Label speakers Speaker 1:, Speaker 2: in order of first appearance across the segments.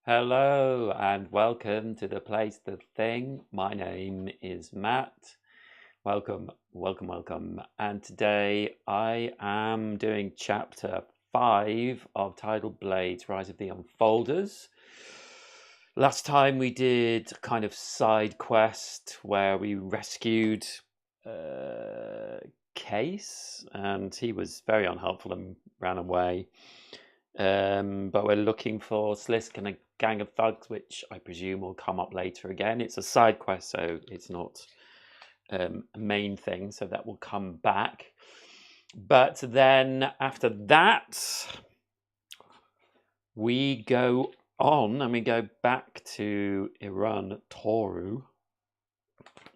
Speaker 1: Hello and welcome to the place, the thing. My name is Matt. Welcome, welcome, welcome. And today I am doing chapter 5 of Tidal Blades Rise of the Unfolders. Last time we did a kind of side quest where we rescued Case, and he was very unhelpful and ran away. But we're looking for Slisk and a gang of thugs, which I presume will come up later again. It's a side quest, so it's not a main thing, so that will come back. But then after that, we go on and we go back to Iran Toru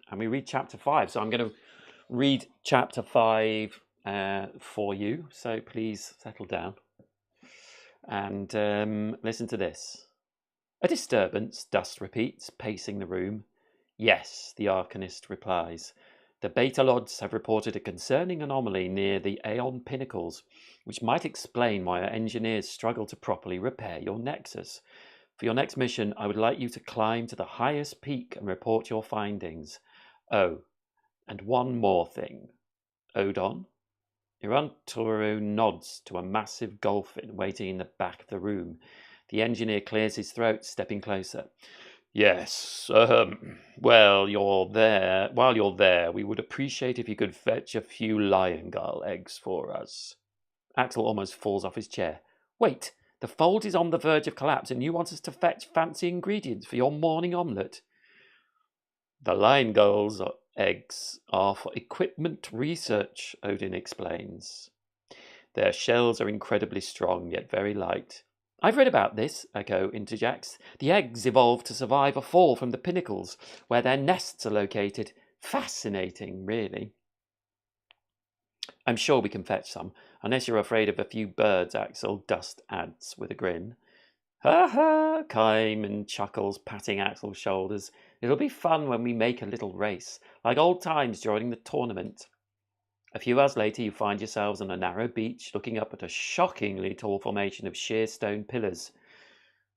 Speaker 1: and we read chapter 5. So I'm going to read chapter 5 for you, so please settle down and listen to this. A disturbance, Dust repeats, pacing the room. Yes, the Arcanist replies. The Beta-Lods have reported a concerning anomaly near the Aeon Pinnacles, which might explain why our engineers struggle to properly repair your Nexus. For your next mission, I would like you to climb to the highest peak and report your findings. Oh, and one more thing. Odon? Irantoru nods to a massive dolphin waiting in the back of the room. The engineer clears his throat, stepping closer. Yes, while you're there, we would appreciate if you could fetch a few lion gull eggs for us. Axel almost falls off his chair. Wait, the fold is on the verge of collapse and you want us to fetch fancy ingredients for your morning omelette? The lion gulls eggs are for equipment research, Odin explains. Their shells are incredibly strong, yet very light. I've read about this, Echo interjects. The eggs evolved to survive a fall from the pinnacles, where their nests are located. Fascinating, really. I'm sure we can fetch some, unless you're afraid of a few birds, Axel, Dust adds with a grin. Ha ha, Kaiman chuckles, patting Axel's shoulders. It'll be fun when we make a little race, like old times during the tournament. A few hours later, you find yourselves on a narrow beach, looking up at a shockingly tall formation of sheer stone pillars.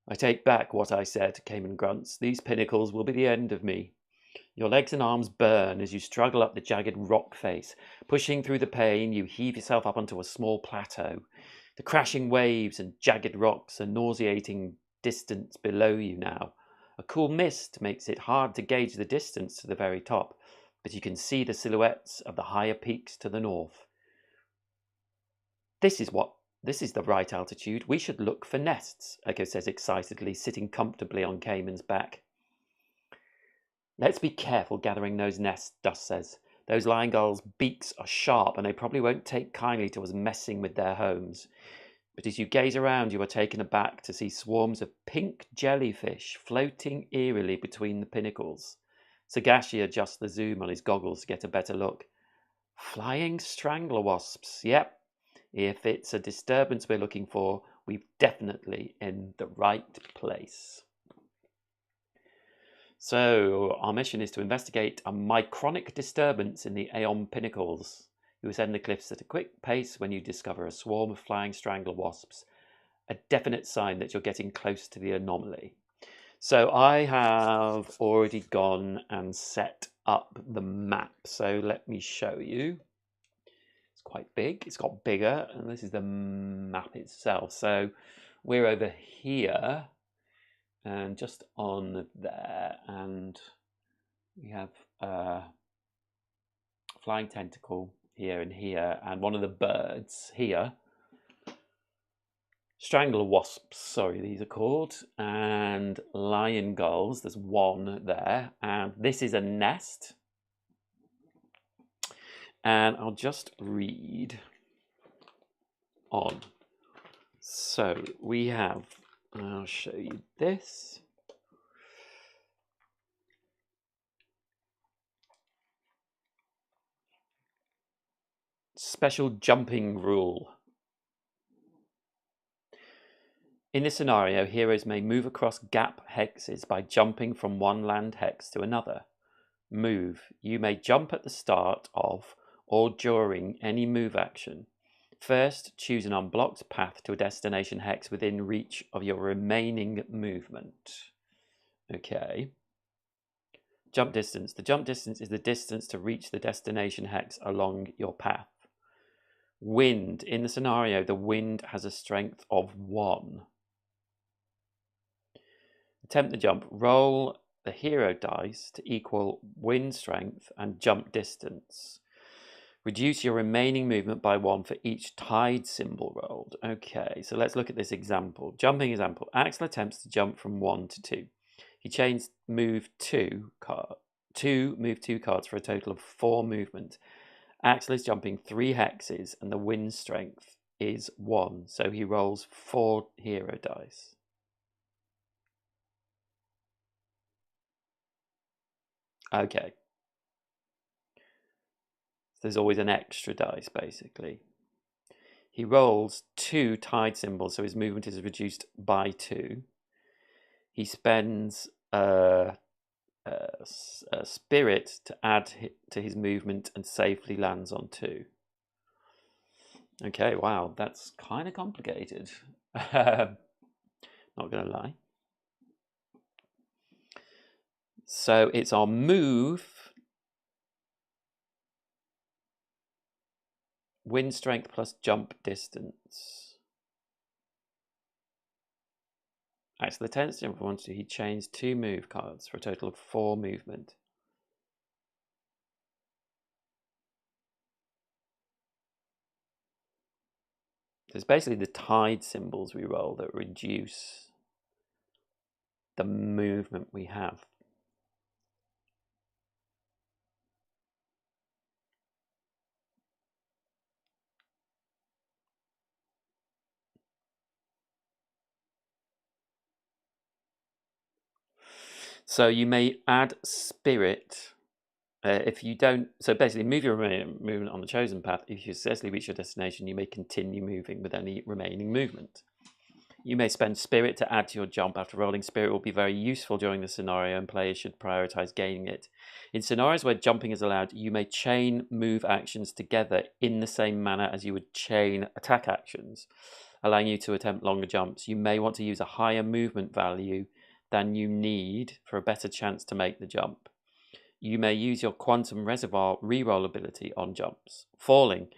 Speaker 1: I take back what I said, Cayman grunts. These pinnacles will be the end of me. Your legs and arms burn as you struggle up the jagged rock face. Pushing through the pain, you heave yourself up onto a small plateau. The crashing waves and jagged rocks are nauseating distance below you now. A cool mist makes it hard to gauge the distance to the very top, but you can see the silhouettes of the higher peaks to the north. This is the right altitude. We should look for nests, Echo says excitedly, sitting comfortably on Cayman's back. Let's be careful gathering those nests, Dust says. Those lion gulls' beaks are sharp and they probably won't take kindly to us messing with their homes. But as you gaze around, you are taken aback to see swarms of pink jellyfish floating eerily between the pinnacles. Sagashi adjusts the zoom on his goggles to get a better look. Flying strangler wasps, yep. If it's a disturbance we're looking for, we're definitely in the right place. So, our mission is to investigate a micronic disturbance in the Aeon Pinnacles. You ascend the cliffs at a quick pace when you discover a swarm of flying strangler wasps, a definite sign that you're getting close to the anomaly. So I have already gone and set up the map. So let me show you. It's quite big. It's got bigger, and this is the map itself. So we're over here and just on there, and we have a flying tentacle here and here, and one of the birds here. Strangler wasps, sorry, these are called, and lion gulls. There's one there, and this is a nest. And I'll just read on. So we have, I'll show you this. Special jumping rule. In this scenario, heroes may move across gap hexes by jumping from one land hex to another. Move. You may jump at the start of or during any move action. First, choose an unblocked path to a destination hex within reach of your remaining movement. Okay. Jump distance. The jump distance is the distance to reach the destination hex along your path. Wind. In the scenario, the wind has a strength of 1. Attempt the jump. Roll the hero dice to equal wind strength and jump distance. Reduce your remaining movement by 1 for each tide symbol rolled. Okay, so let's look at this example. Jumping example. Axel attempts to jump from 1 to 2. He chains move 2 cards for a total of 4 movement. Axel is jumping 3 hexes and the wind strength is 1, so he rolls 4 hero dice. Okay. There's always an extra dice, basically. He rolls 2 tide symbols, so his movement is reduced by 2. He spends a spirit to add to his movement and safely lands on 2. Okay, wow, that's kind of complicated. Not going to lie. So it's our move, wind strength plus jump distance. Actually, the 10th jump from 1 to 2, he chains 2 move cards for a total of 4 movement. So it's basically the tide symbols we roll that reduce the movement we have. So you may add spirit if you don't. So basically, move your movement on the chosen path. If you successfully reach your destination, you may continue moving with any remaining movement. You may spend spirit to add to your jump. After rolling, spirit will be very useful during the scenario, and players should prioritize gaining it. In scenarios where jumping is allowed, you may chain move actions together in the same manner as you would chain attack actions, allowing you to attempt longer jumps. You may want to use a higher movement value than you need for a better chance to make the jump. You may use your quantum reservoir reroll ability on jumps. Falling.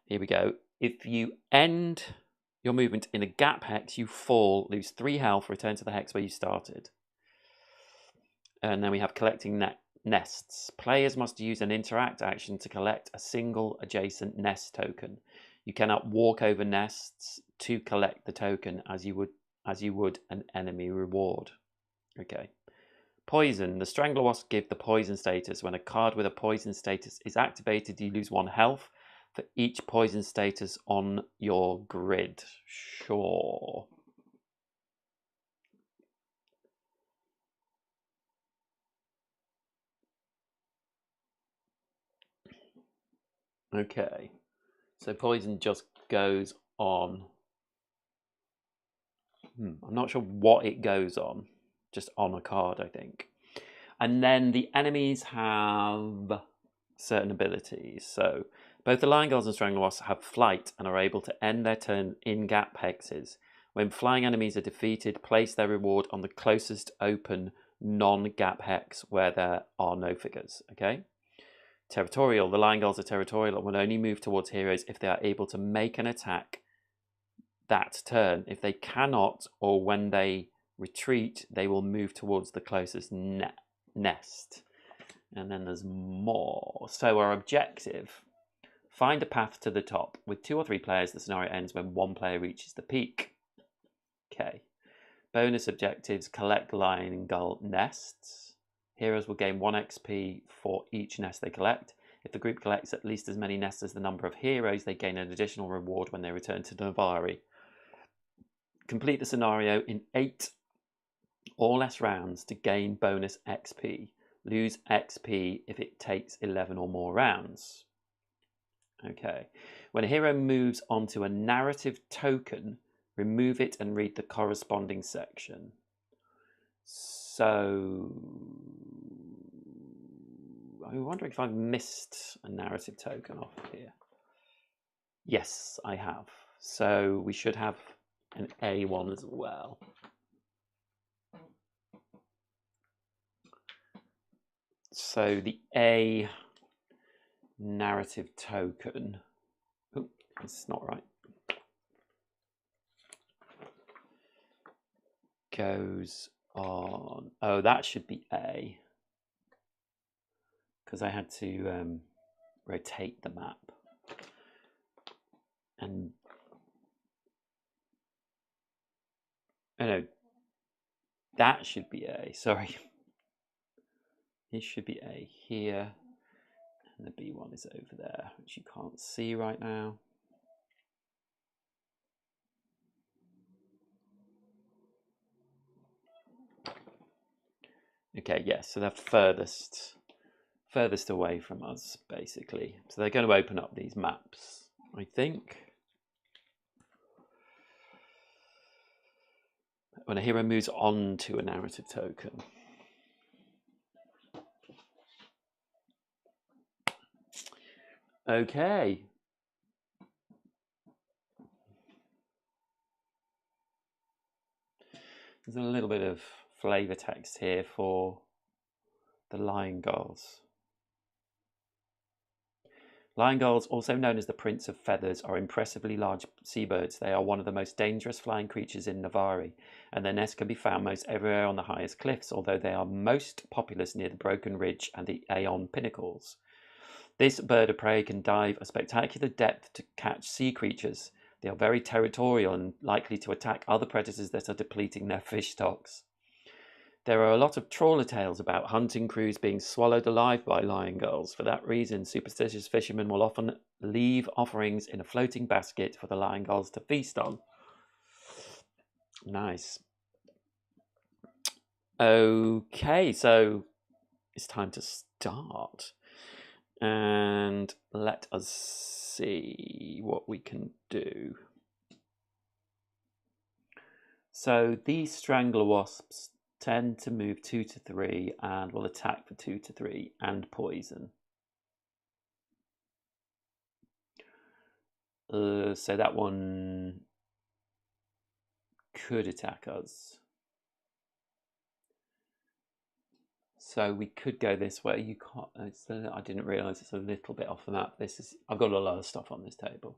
Speaker 1: Here we go. If you end your movement in a gap hex, you fall, lose 3 health, return to the hex where you started. And then we have collecting nests. Players must use an interact action to collect a single adjacent nest token. You cannot walk over nests to collect the token as you would an enemy reward. Okay. Poison. The Strangler Wasp give the poison status. When a card with a poison status is activated, you lose 1 health for each poison status on your grid. Sure. Okay. So poison just goes on. I'm not sure what it goes on. Just on a card, I think. And then the enemies have certain abilities. So both the Lion Girls and Strangler Wasps have flight and are able to end their turn in gap hexes. When flying enemies are defeated, place their reward on the closest open non-gap hex where there are no figures. Okay. Territorial. The Lion Girls are territorial and will only move towards heroes if they are able to make an attack that turn. If they cannot, or when they retreat, they will move towards the closest nest. And then there's more. So our objective: find a path to the top. With 2 or 3 players, the scenario ends when 1 player reaches the peak. Okay. Bonus objectives: collect lion gull nests. Heroes will gain 1 XP for each nest they collect. If the group collects at least as many nests as the number of heroes, they gain an additional reward when they return to Navari. Complete the scenario in 8 or less rounds to gain bonus XP. Lose XP if it takes 11 or more rounds. Okay. When a hero moves onto a narrative token, remove it and read the corresponding section. So I'm wondering if I've missed a narrative token off here. Yes, I have. So we should have an A1 as well. So the A narrative token. Oh, it's not right. Goes on. Oh, that should be A. Because I had to rotate the map. And oh no, that should be A. Sorry. It should be A here. And the B1 is over there, which you can't see right now. Okay, yes, so they're furthest away from us, basically. So they're going to open up these maps, I think. When a hero moves on to a narrative token. Okay. There's a little bit of flavor text here for the lion gulls. Lion gulls, also known as the Prince of Feathers, are impressively large seabirds. They are one of the most dangerous flying creatures in Navarre, and their nests can be found most everywhere on the highest cliffs, although they are most populous near the Broken Ridge and the Aeon Pinnacles. This bird of prey can dive a spectacular depth to catch sea creatures. They are very territorial and likely to attack other predators that are depleting their fish stocks. There are a lot of trawler tales about hunting crews being swallowed alive by lion gulls. For that reason, superstitious fishermen will often leave offerings in a floating basket for the lion gulls to feast on. Nice. Okay, so it's time to start. And let us see what we can do. So these strangler wasps tend to move 2 to 3 and will attack for 2 to 3 and poison. So that one could attack us. So we could go this way. You can't. I didn't realise it's a little bit off the map. I've got a lot of stuff on this table.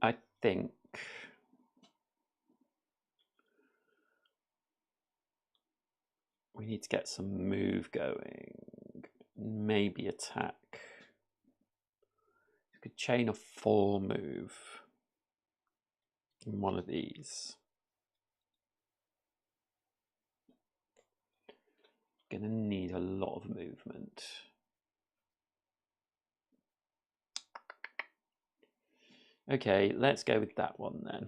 Speaker 1: I think we need to get some move going. Maybe attack. You could chain a 4 move in one of these. Gonna need a lot of movement. Okay, let's go with that one then.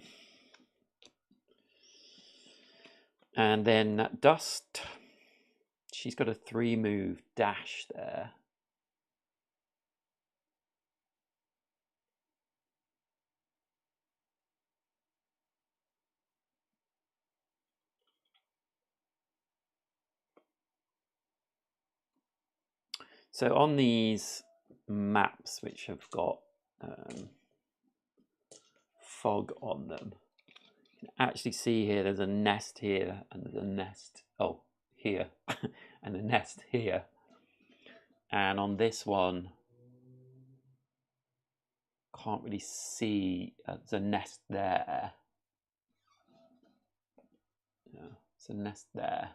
Speaker 1: And then that Dust, she's got a 3 move dash there. So on these maps which have got fog on them, you can actually see here there's a nest here and there's a nest here and a nest here. And on this one, can't really see there's a nest there. Yeah, it's a nest there.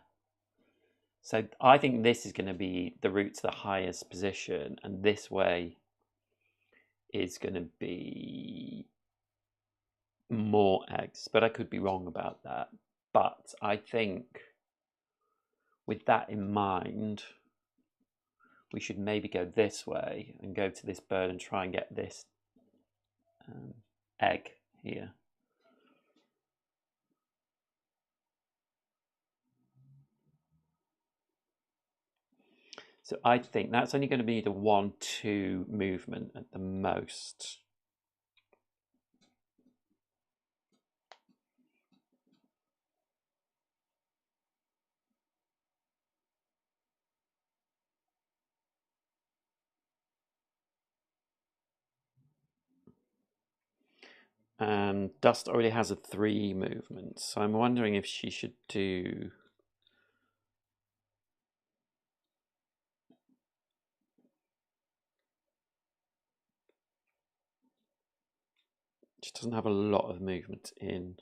Speaker 1: So I think this is going to be the route to the highest position, and this way is going to be more eggs, but I could be wrong about that. But I think with that in mind, we should maybe go this way and go to this bird and try and get this egg here. So I think that's only going to be the 1-2 movement at the most. And Dust already has a 3 movement, so I'm wondering if she should do... She doesn't have a lot of movement in.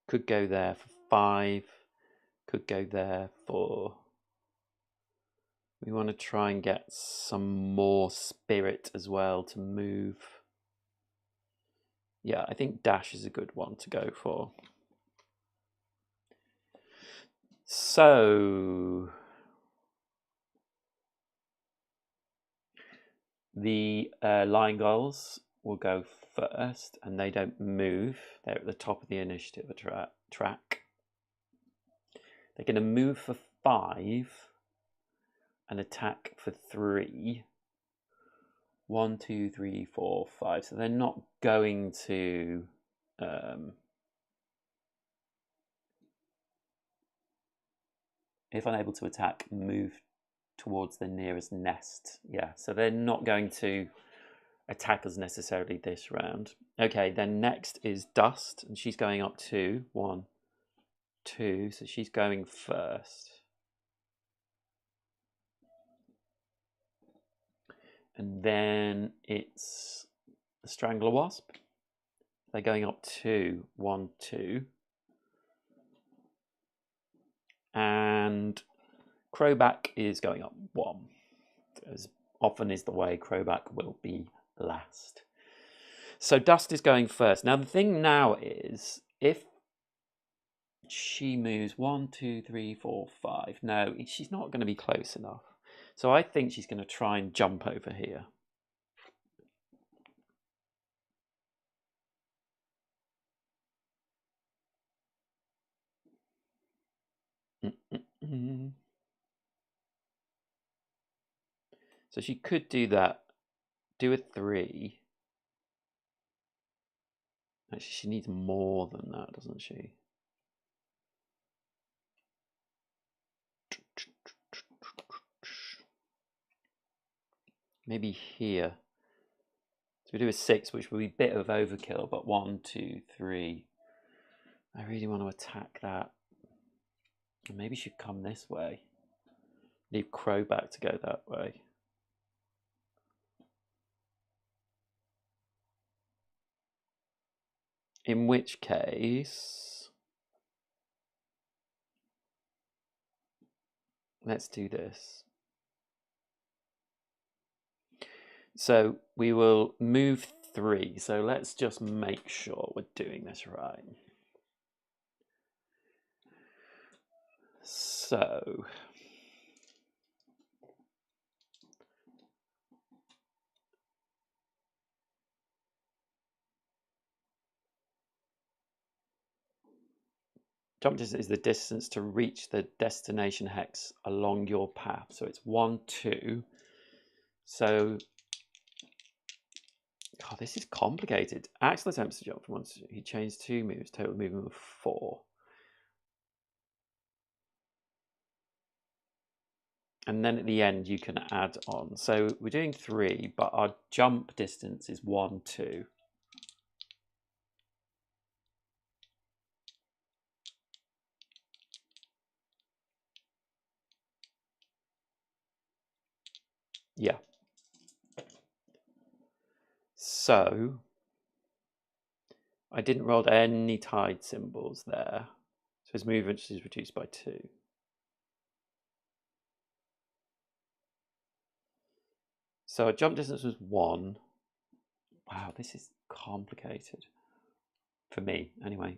Speaker 1: Could go there for 5. Could go there for... We want to try and get some more spirit as well to move. Yeah, I think Dash is a good one to go for. So the Lion Gulls will go first, and they don't move. They're at the top of the initiative track. They're going to move for 5 and attack for 3. 1, 2, 3, 4, 5. So they're not going to if unable to attack, move towards the nearest nest. Yeah, so they're not going to attack us necessarily this round. Okay, then next is Dust, and she's going up 2. 1, 2. So she's going first. And then it's the Strangler Wasp. They're going up 2. 1, 2. And Crowback is going up 1. As often is the way, Crowback will be last. So Dust is going first. Now the thing now is, if she moves 1, 2, 3, 4, 5. No, she's not going to be close enough. So I think she's going to try and jump over here. So she could do that. Do a 3. Actually, she needs more than that, doesn't she? Maybe here. So we do a 6, which would be a bit of overkill, but 1, 2, 3. I really want to attack that. Maybe she'd come this way. Leave Crowback to go that way. In which case, let's do this. So we will move 3. So let's just make sure we're doing this right. So jump distance is the distance to reach the destination hex along your path. So it's 1, 2. So, God, this is complicated. Axel attempts to jump from 1 to 2. He changed 2 moves, total movement of 4. And then at the end, you can add on. So we're doing 3, but our jump distance is 1, 2. Yeah. So I didn't roll any tide symbols there. So his movement is reduced by 2. So our jump distance was 1. Wow, this is complicated. For me, anyway.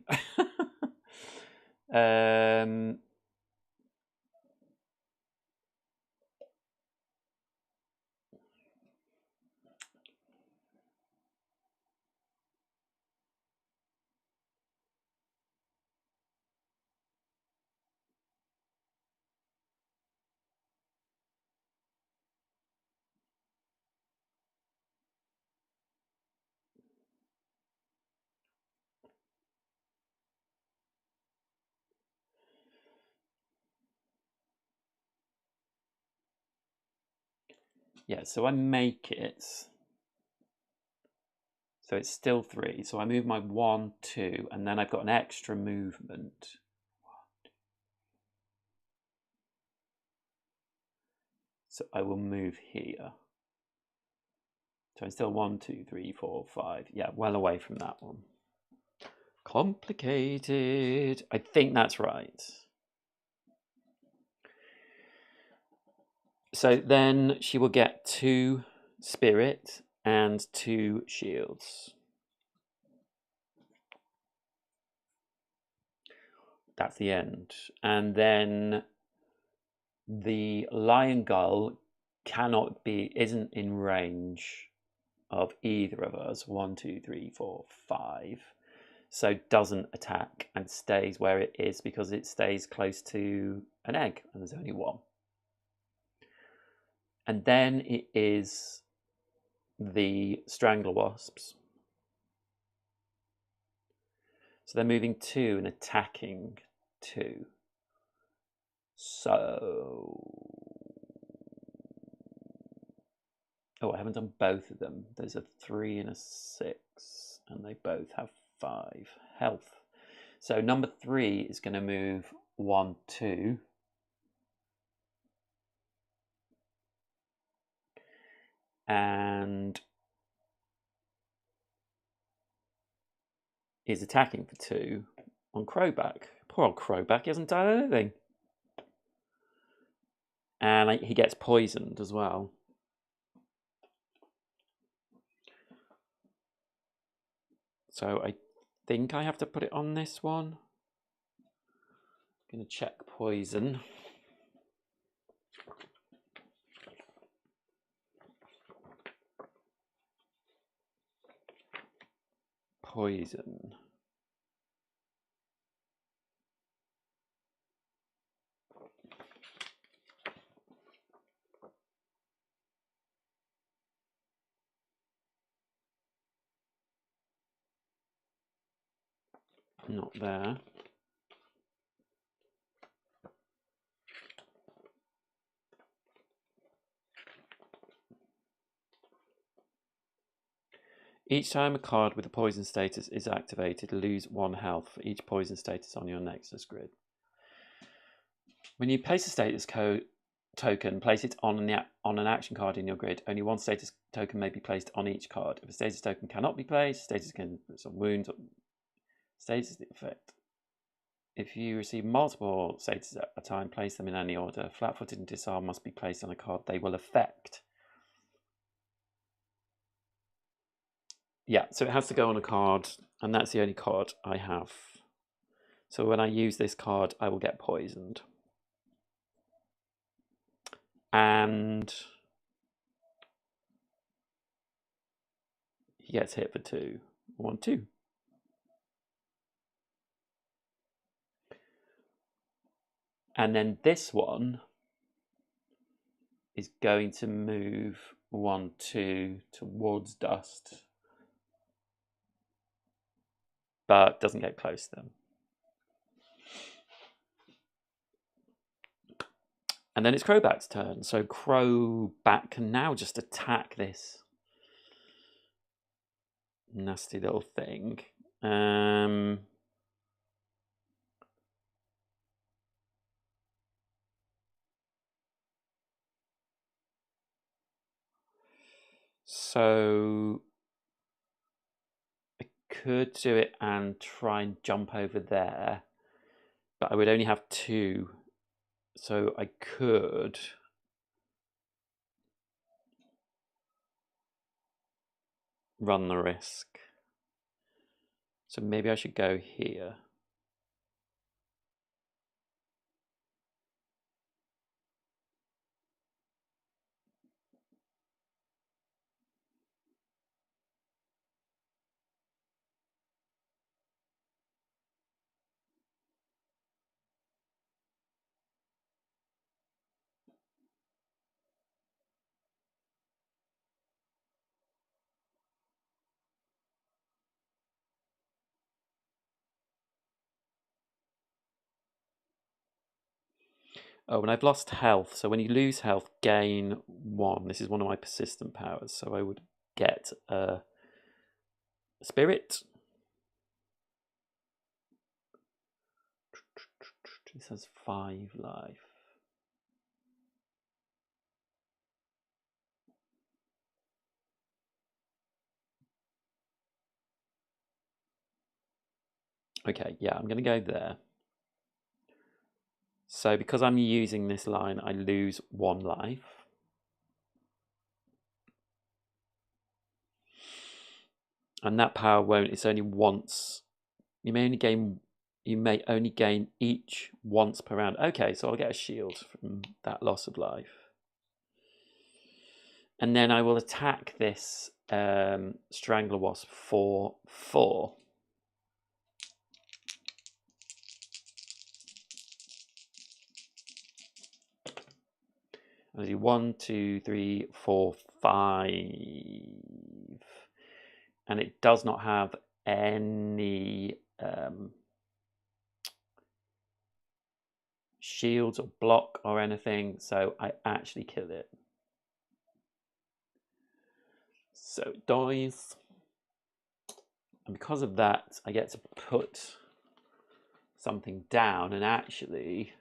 Speaker 1: Yeah, so I make it. So it's still 3. So I move my 1, 2, and then I've got an extra movement. So I will move here. So I'm still 1, 2, 3, 4, 5. Yeah, well away from that one. Complicated. I think that's right. So then she will get 2 spirit and 2 shields. That's the end. And then the lion gull isn't in range of either of us. 1, 2, 3, 4, 5. So doesn't attack and stays where it is because it stays close to an egg and there's only 1. And then it is the strangler wasps. So they're moving 2 and attacking 2. So, oh, I haven't done both of them. There's a 3 and a 6, and they both have 5 health. So number 3 is going to move 1, 2. And is attacking for 2 on Crowback. Poor old Crowback, he hasn't done anything. And he gets poisoned as well. So I think I have to put it on this one. I'm going to check poison. Poison. Not there. Each time a card with a poison status is activated, lose 1 health for each poison status on your Nexus grid. When you place a status token, place it on an action card in your grid. Only 1 status token may be placed on each card. If a status token cannot be placed, status can put some wounds or status effect. If you receive multiple statuses at a time, place them in any order. Flat-footed and disarm must be placed on a card they will affect. Yeah, so it has to go on a card, and that's the only card I have. So when I use this card, I will get poisoned. And he gets hit for 2. 1, 2. And then this one is going to move 1, 2 towards dust, but doesn't get close to them. And then it's Crowback's turn. So Crowback can now just attack this nasty little thing. So I could do it and try and jump over there, but I would only have 2. So I could run the risk. So maybe I should go here. Oh, and I've lost health. So when you lose health, gain 1. This is one of my persistent powers. So I would get a spirit. This has 5 life. Okay, yeah, I'm going to go there. So because I'm using this line, I lose 1 life. And that power won't, it's only once. You may only gain each once per round. Okay, so I'll get a shield from that loss of life. And then I will attack this Strangler Wasp for 4. I'll do 1, 2, 3, 4, 5. And it does not have any shields or block or anything, so I actually kill it. So it dies. And because of that, I get to put something down, and actually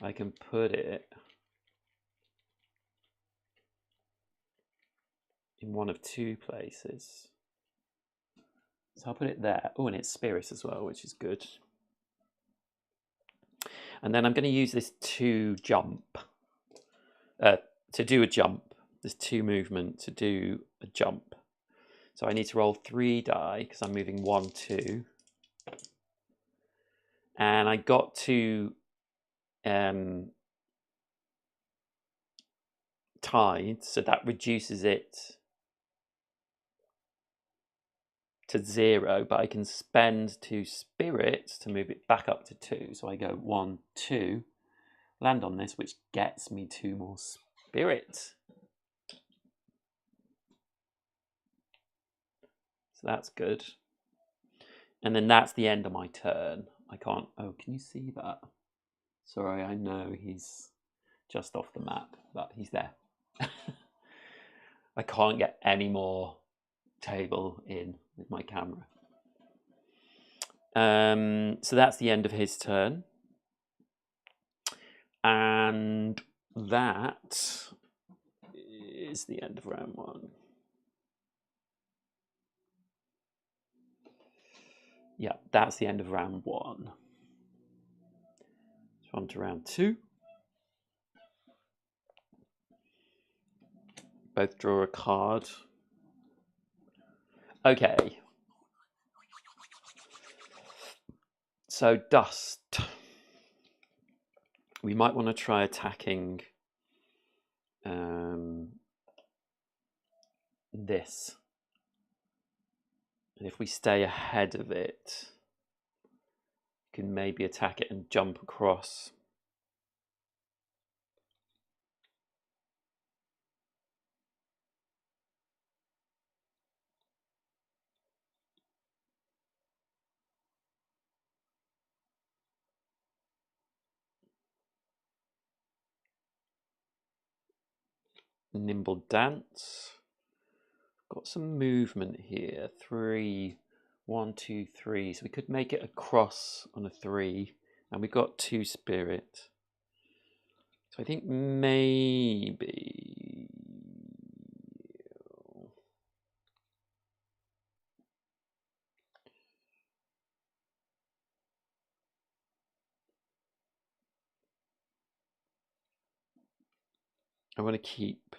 Speaker 1: I can put it in one of 2 places. So I'll put it there. Oh, and it's spirit as well, which is good. And then I'm going to use this to jump. To do a jump. There's 2 movement to do a jump. So I need to roll 3 die because I'm moving 1, 2. And I got to tide, so that reduces it to 0, but I can spend 2 spirits to move it back up to 2. So I go 1, 2, land on this, which gets me 2 more spirits. So that's good. And then that's the end of my turn. I can't... Oh, can you see that? Sorry, I know he's just off the map, but he's there. I can't get any more table in with my camera. So that's the end of his turn. And that is the end of round 1. Yeah, that's the end of round 1. So on to round 2. Both draw a card. Okay. So dust. We might want to try attacking this. And if we stay ahead of it, we can maybe attack it and jump across. Nimble dance. Got some movement here. 3, 1, 2, 3. So we could make it across on a 3, and we've got 2 spirit. So I think maybe I want to keep.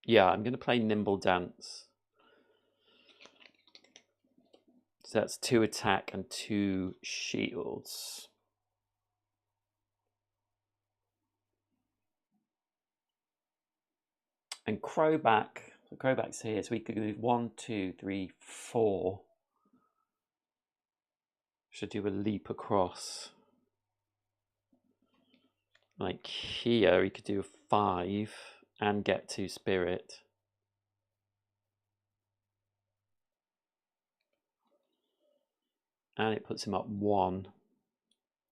Speaker 1: Yeah, I'm going to play Nimble Dance. So that's 2 attack and 2 shields. And Crowback. So Crowback's here, so we could move 1, 2, 3, 4. Should do a leap across. Like here, he could do a 5 and get 2 spirit. And it puts him up 1.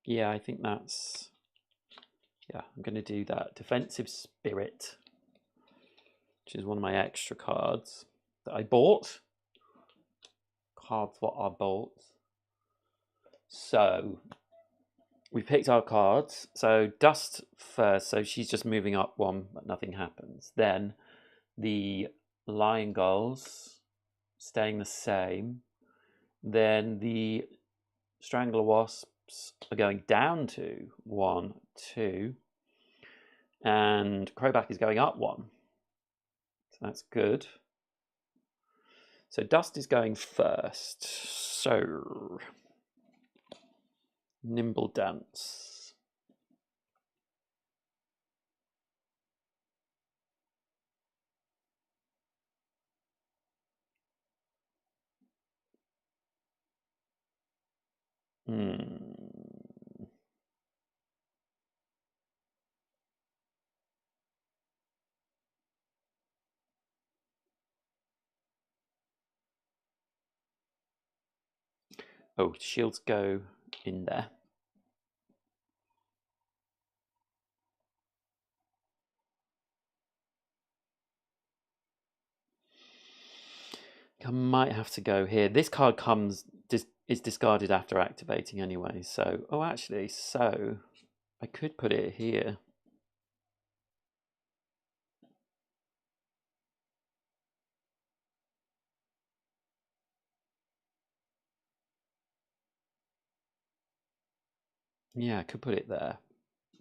Speaker 1: Yeah, I think that's Yeah, I'm going to do that. Defensive Spirit, which is one of my extra cards that I bought. Cards what I bought. So we picked our cards. So Dust first. So she's just moving up one, but nothing happens. Then the Lion Gulls staying the same. Then the Strangler Wasps are going down to 1, 2. And Crowback is going up 1. So that's good. So Dust is going first. So Nimble Dance. Oh, shields go in there. I might have to go here. This card is discarded after activating anyway. So, oh, actually, so I could put it here. Yeah, I could put it there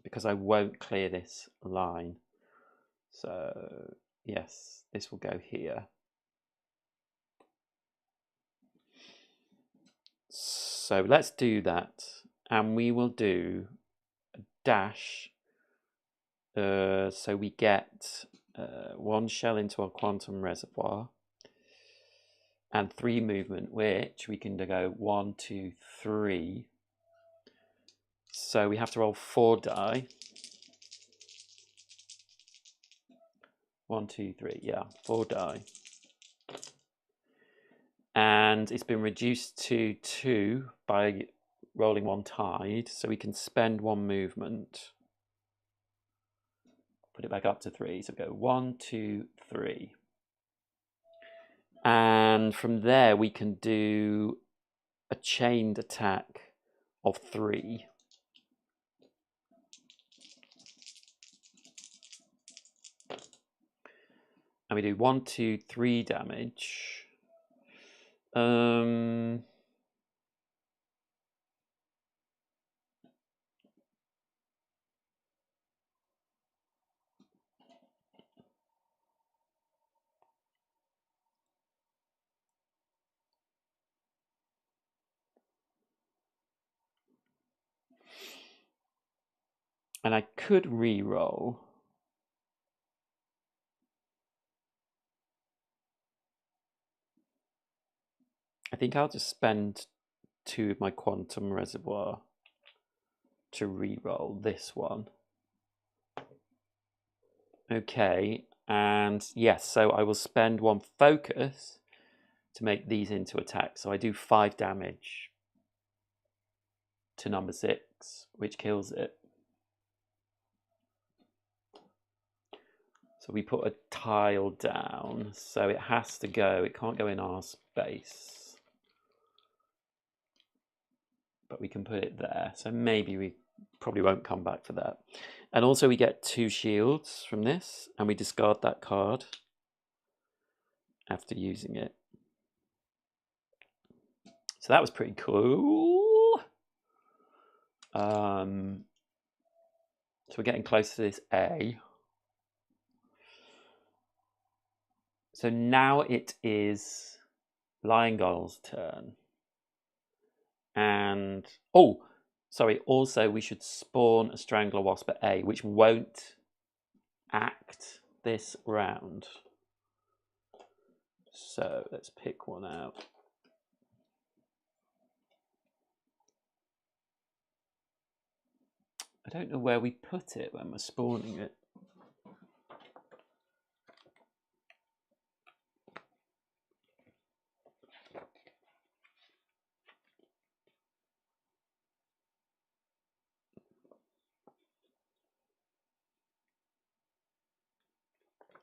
Speaker 1: because I won't clear this line. So, yes, this will go here. So let's do that. And we will do a dash. So we get 1 shell into our Quantum Reservoir. And 3 movement, which we can go 1, 2, 3. So we have to roll 4 die. 1, 2, 3. Yeah, 4 die. And it's been reduced to 2 by rolling 1 tide. So we can spend 1 movement. Put it back up to 3. So go 1, 2, 3. And from there we can do a chained attack of 3. And we do 1, 2, 3 damage. And I could re-roll. I think I'll just spend 2 of my Quantum Reservoir to re-roll this one. Okay, and yes, so I will spend 1 focus to make these into attacks. So I do 5 damage to number 6, which kills it. So we put a tile down, so it has to go. It can't go in our space. But we can put it there. So maybe we probably won't come back for that. And also we get 2 shields from this, and we discard that card after using it. So that was pretty cool. So we're getting close to this A. So now it is Lion Gull's turn. And, oh, sorry, also we should spawn a Strangler Wasp at A, which won't act this round. So let's pick one out. I don't know where we put it when we're spawning it.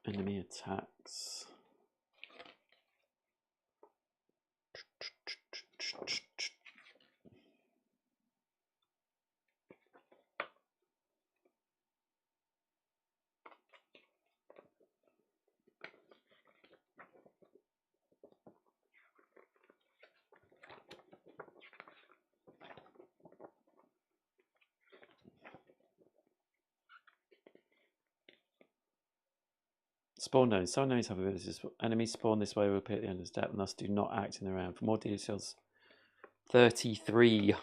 Speaker 1: Enemy attacks. Spawn nodes. Some nodes have abilities. Enemies spawn this way will appear at the end of the step and thus do not act in the round. For more details, 33.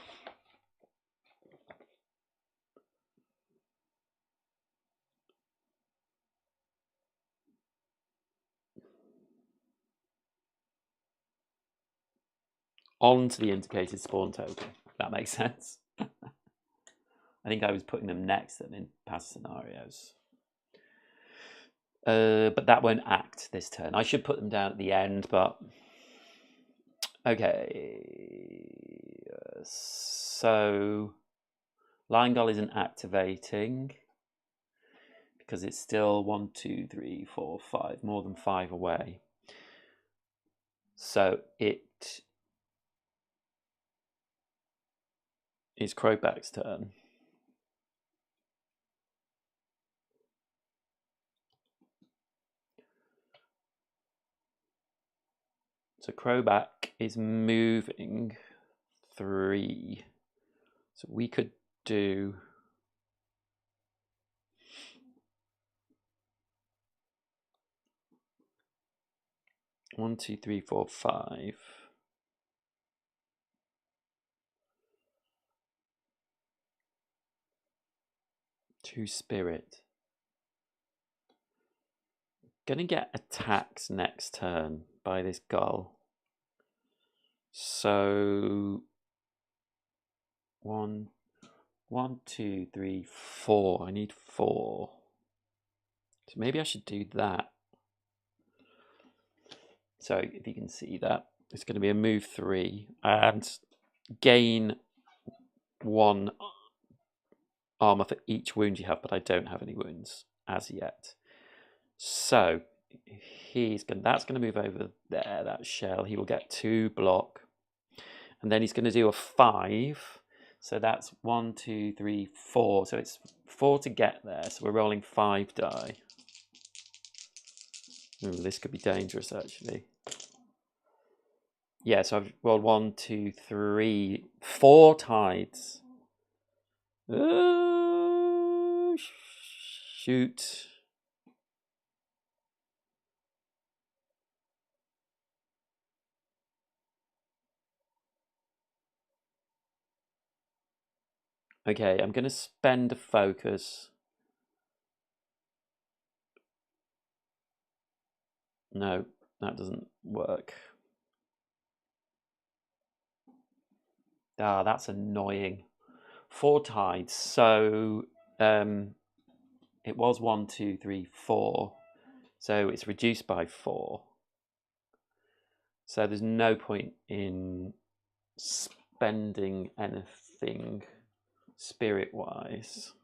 Speaker 1: On to the indicated spawn token. That makes sense. I think I was putting them next to them in past scenarios. But that won't act this turn. I should put them down at the end, but... Okay. So... Lion Gull isn't activating because it's still 1, 2, 3, 4, 5, more than 5 away. So it is Crowback's turn. So Crowback is moving 3. So we could do... One, 2, 3, 4, 5. Two spirit. Gonna get attacked next turn by this gull. So 1, 2, 3, 4. I need 4. So maybe I should do that. So if you can see that, it's going to be a move 3 and gain 1 armor for each wound you have, but I don't have any wounds as yet. So that's going to move over there, that shell. He will get 2 block. And then he's going to do a 5. So that's 1, 2, 3, 4. So it's 4 to get there. So we're rolling 5 die. Ooh, this could be dangerous, actually. Yeah, so I've rolled 1, 2, 3, 4 tides. Shoot. Okay, I'm going to spend a focus. No, that doesn't work. Ah, that's annoying. 4 tides. So it was 1, 2, 3, 4. So it's reduced by 4. So there's no point in spending anything spirit-wise.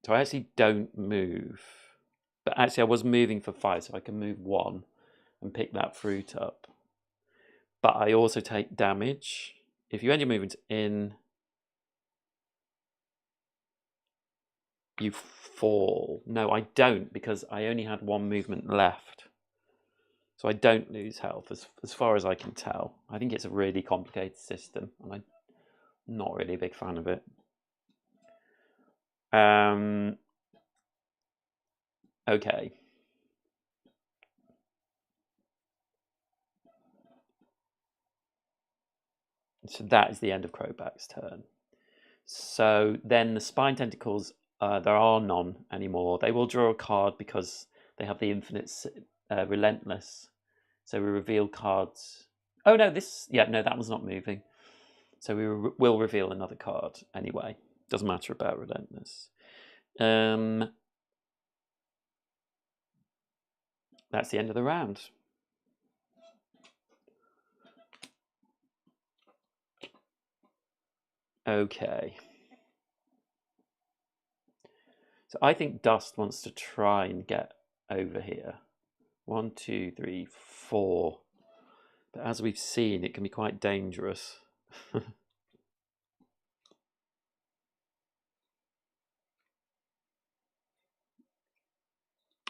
Speaker 1: So I actually don't move. But actually I was moving for 5, so I can move 1 and pick that fruit up. But I also take damage. If you end your movement in, you fall. No, I don't, because I only had 1 movement left. So I don't lose health, as far as I can tell. I think it's a really complicated system, and I'm not really a big fan of it. Okay. So that is the end of Crowback's turn. So then the Spine Tentacles, there are none anymore. They will draw a card because they have the infinite Relentless. So we reveal cards. Oh no, that one's not moving. So we will reveal another card anyway. Doesn't matter about Relentless. That's the end of the round. Okay. So I think Dust wants to try and get over here. 1, 2, 3, 4. But as we've seen, it can be quite dangerous.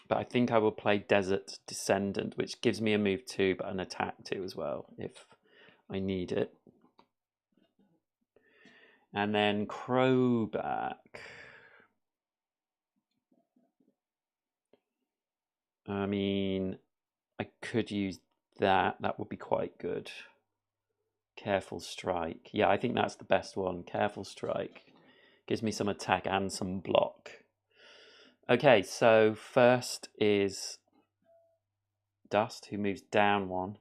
Speaker 1: But I think I will play Desert Descendant, which gives me a move 2, but an attack 2 as well, if I need it. And then Crowback. I mean, I could use that. That would be quite good. Careful Strike. Yeah, I think that's the best one. Careful Strike. Gives me some attack and some block. Okay, so first is Dust, who moves down 1.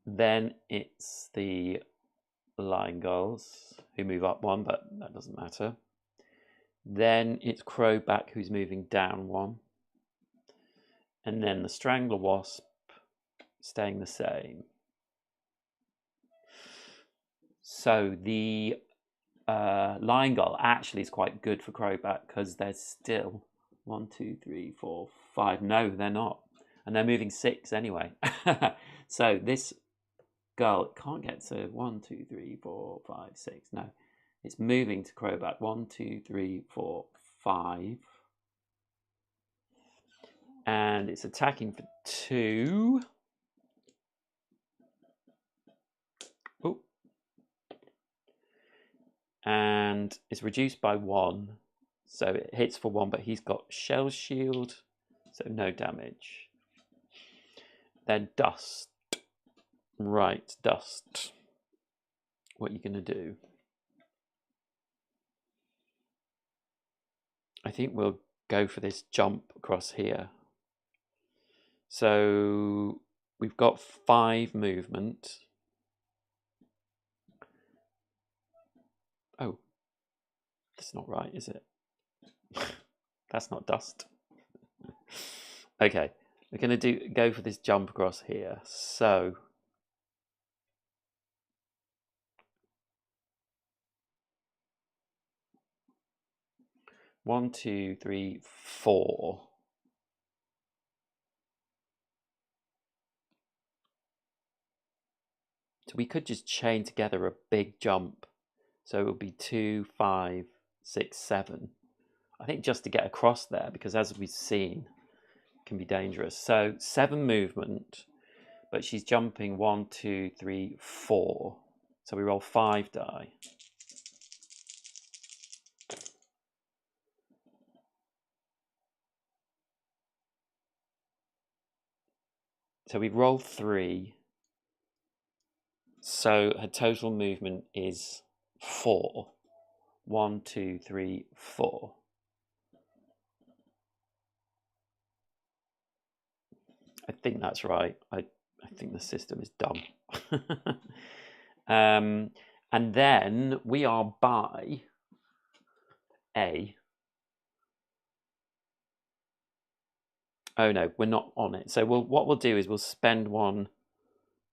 Speaker 1: Then it's the Lion Gulls, who move up 1, but that doesn't matter. Then it's Crowback, who's moving down 1. And then the Strangler Wasp, staying the same. So the Lion Gull actually is quite good for Crowback because there's still 1, 2, 3, 4, 5. No, they're not. And they're moving 6 anyway. So this Gull can't get to 1, 2, 3, 4, 5, 6. No, it's moving to Crowback. 1, 2, 3, 4, 5. And it's attacking for 2. Oh. And it's reduced by 1. So it hits for 1, but he's got Shell Shield, so no damage. Then Dust. Right, Dust. What are you going to do? I think we'll go for this jump across here. So we've got 5 movement. Oh, that's not right, is it? That's not Dust. Okay, we're going to go for this jump across here. So one, 2, 3, 4. So we could just chain together a big jump. So it would be 2, 5, 6, 7. I think just to get across there, because as we've seen, it can be dangerous. So 7 movement, but she's jumping 1, 2, 3, 4. So we roll 5 die. So we roll 3. So her total movement is 4. 1, 2, 3, 4. I think that's right. I think the system is dumb. And then we are by A. Oh no, we're not on it. So what we'll do is we'll spend 1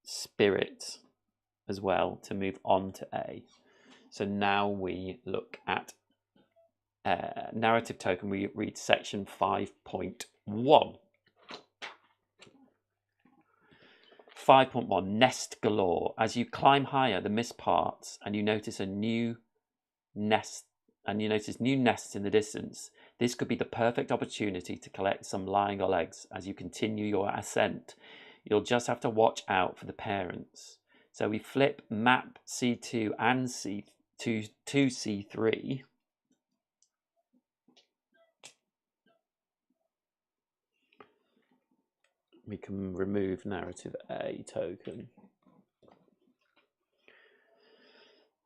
Speaker 1: spirit as well to move on to A. So now we look at narrative token. We read section 5.1. 5.1, Nest Galore. As you climb higher, the mist parts, and you notice a new nest, and you notice new nests in the distance. This could be the perfect opportunity to collect some Lion Gull eggs as you continue your ascent. You'll just have to watch out for the parents. So we flip map C2 and C2 to C3. We can remove narrative A token.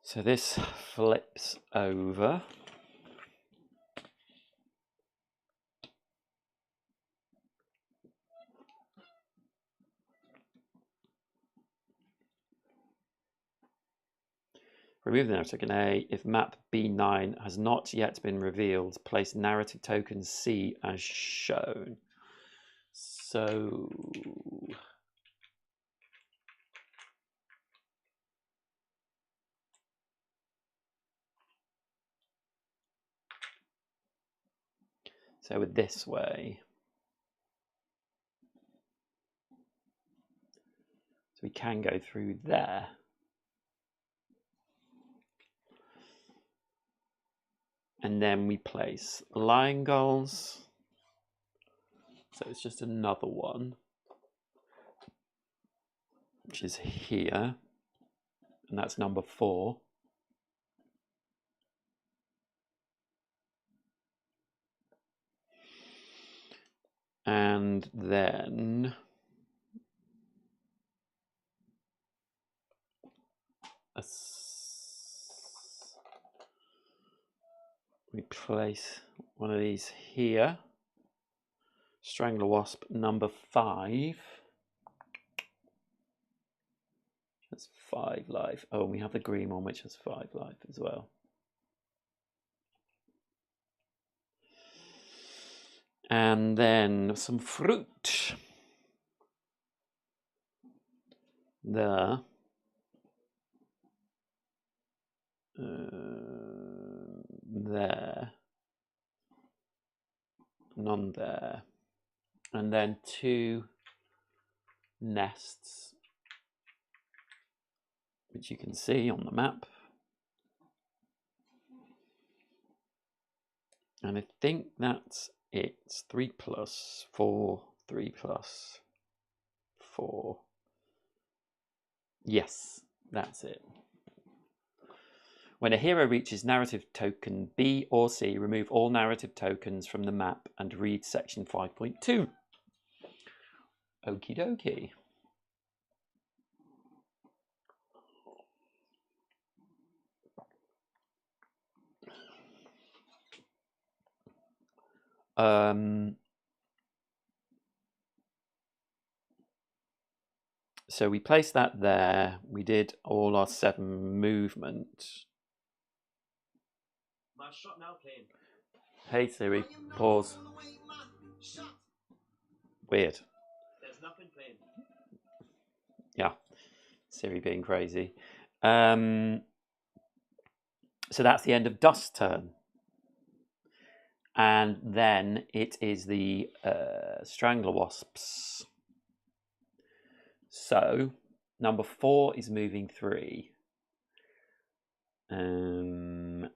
Speaker 1: So this flips over. Remove the narrative token A. If map B9 has not yet been revealed, place narrative token C as shown. So So we're this way. So we can go through there. And then we place lion gulls. So it's just another one, which is here. And that's number 4. And then we place one of these here. Strangler wasp number 5. That's 5 life. Oh, and we have the green one, which has 5 life as well. And then some fruit. There. There. None there. And then 2 nests, which you can see on the map. And I think that's it. 3 plus 4, 3 plus 4. Yes, that's it. When a hero reaches narrative token B or C, remove all narrative tokens from the map and read section 5.2. Okie dokie. So we placed that there. We did all our 7 movement. My shot now playing. Hey Siri, pause. Weird. There's nothing playing. Yeah, Siri being crazy. So that's the end of Dust's turn. And then it is the Strangler Wasps. So number 4 is moving 3. And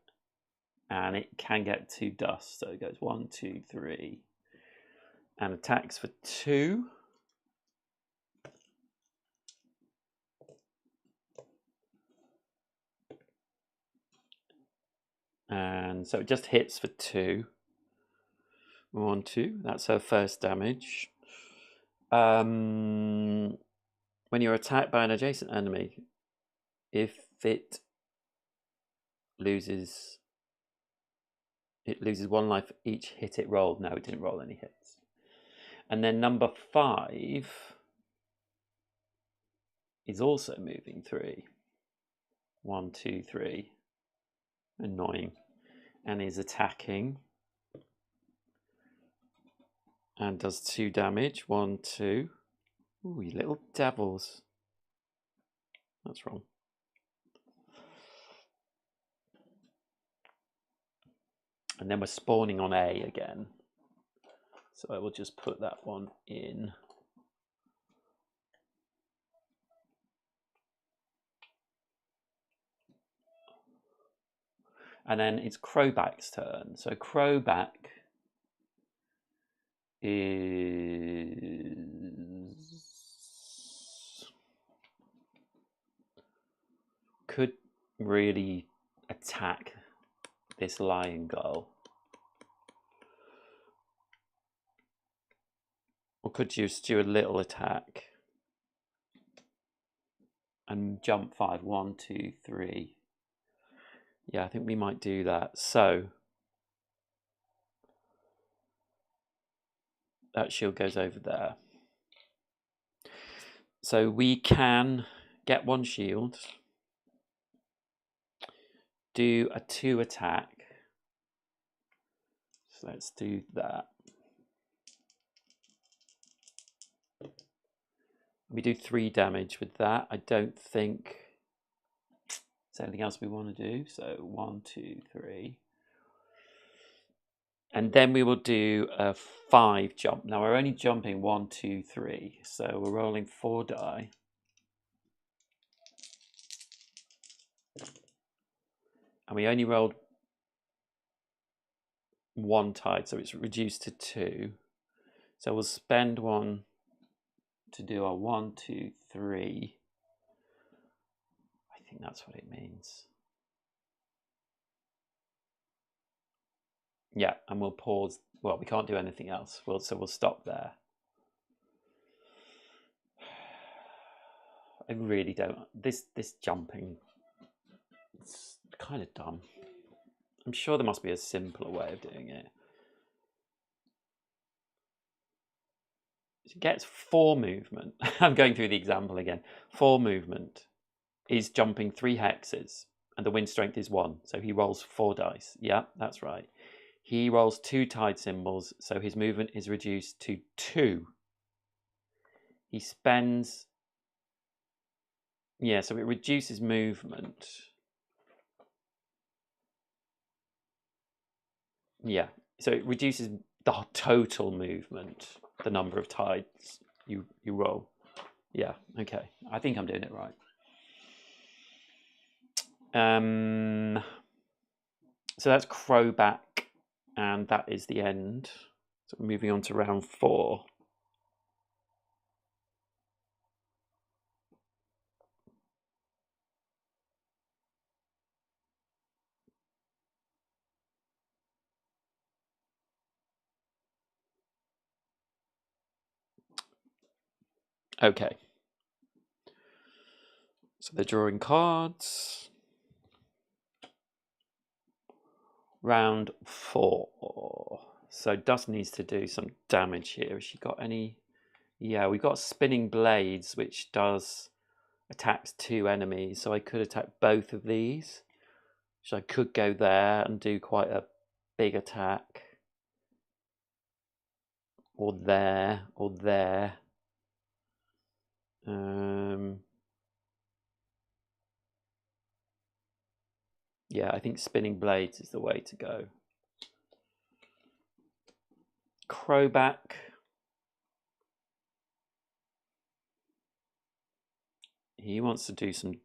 Speaker 1: it can get 2 dust. So it goes 1, 2, 3. And attacks for 2. And so it just hits for 2. 1, 2. That's her first damage. When you're attacked by an adjacent enemy, if it loses 1 life for each hit it rolled. No, it didn't roll any hits. And then number 5 is also moving 3. 1, 2, 3. Annoying. And is attacking. And does 2 damage. 1, 2. Ooh, you little devils. That's wrong. And then we're spawning on A again. So I will just put that one in. And then it's Crowback's turn. So Crowback could really attack this lion gull, or could just do a little attack and jump 5. 1, 2, 3. Yeah, I think we might do that. So that shield goes over there. So we can get 1 shield, do a 2 attack. So let's do that. We do 3 damage with that. I don't think there's anything else we want to do. So 1, 2, 3. And then we will do a 5 jump. Now we're only jumping 1, 2, 3. So we're rolling 4 die. And we only rolled 1 tide, so it's reduced to 2. So we'll spend 1 to do our 1, 2, 3. I think that's what it means. Yeah, and we'll pause. Well, we can't do anything else. So we'll stop there. I really don't. This jumping, it's kind of dumb. I'm sure there must be a simpler way of doing it. It gets 4 movement. I'm going through the example again. 4 movement is jumping 3 hexes, and the wind strength is 1. So he rolls 4 dice. Yeah, that's right. He rolls 2 tide symbols, so his movement is reduced to 2. He spends... Yeah, so it reduces movement. Yeah, so it reduces the total movement, the number of tides you roll. Yeah, okay. I think I'm doing it right. So that's Crowback, and that is the end. So we're moving on to round 4. Okay. So they're drawing cards. Round 4. So Dust needs to do some damage here. Has she got any? Yeah, we've got Spinning Blades, which attacks 2 enemies. So I could attack both of these. So I could go there and do quite a big attack. Or there, or there. Yeah, I think Spinning Blades is the way to go. Crowback. He wants to do some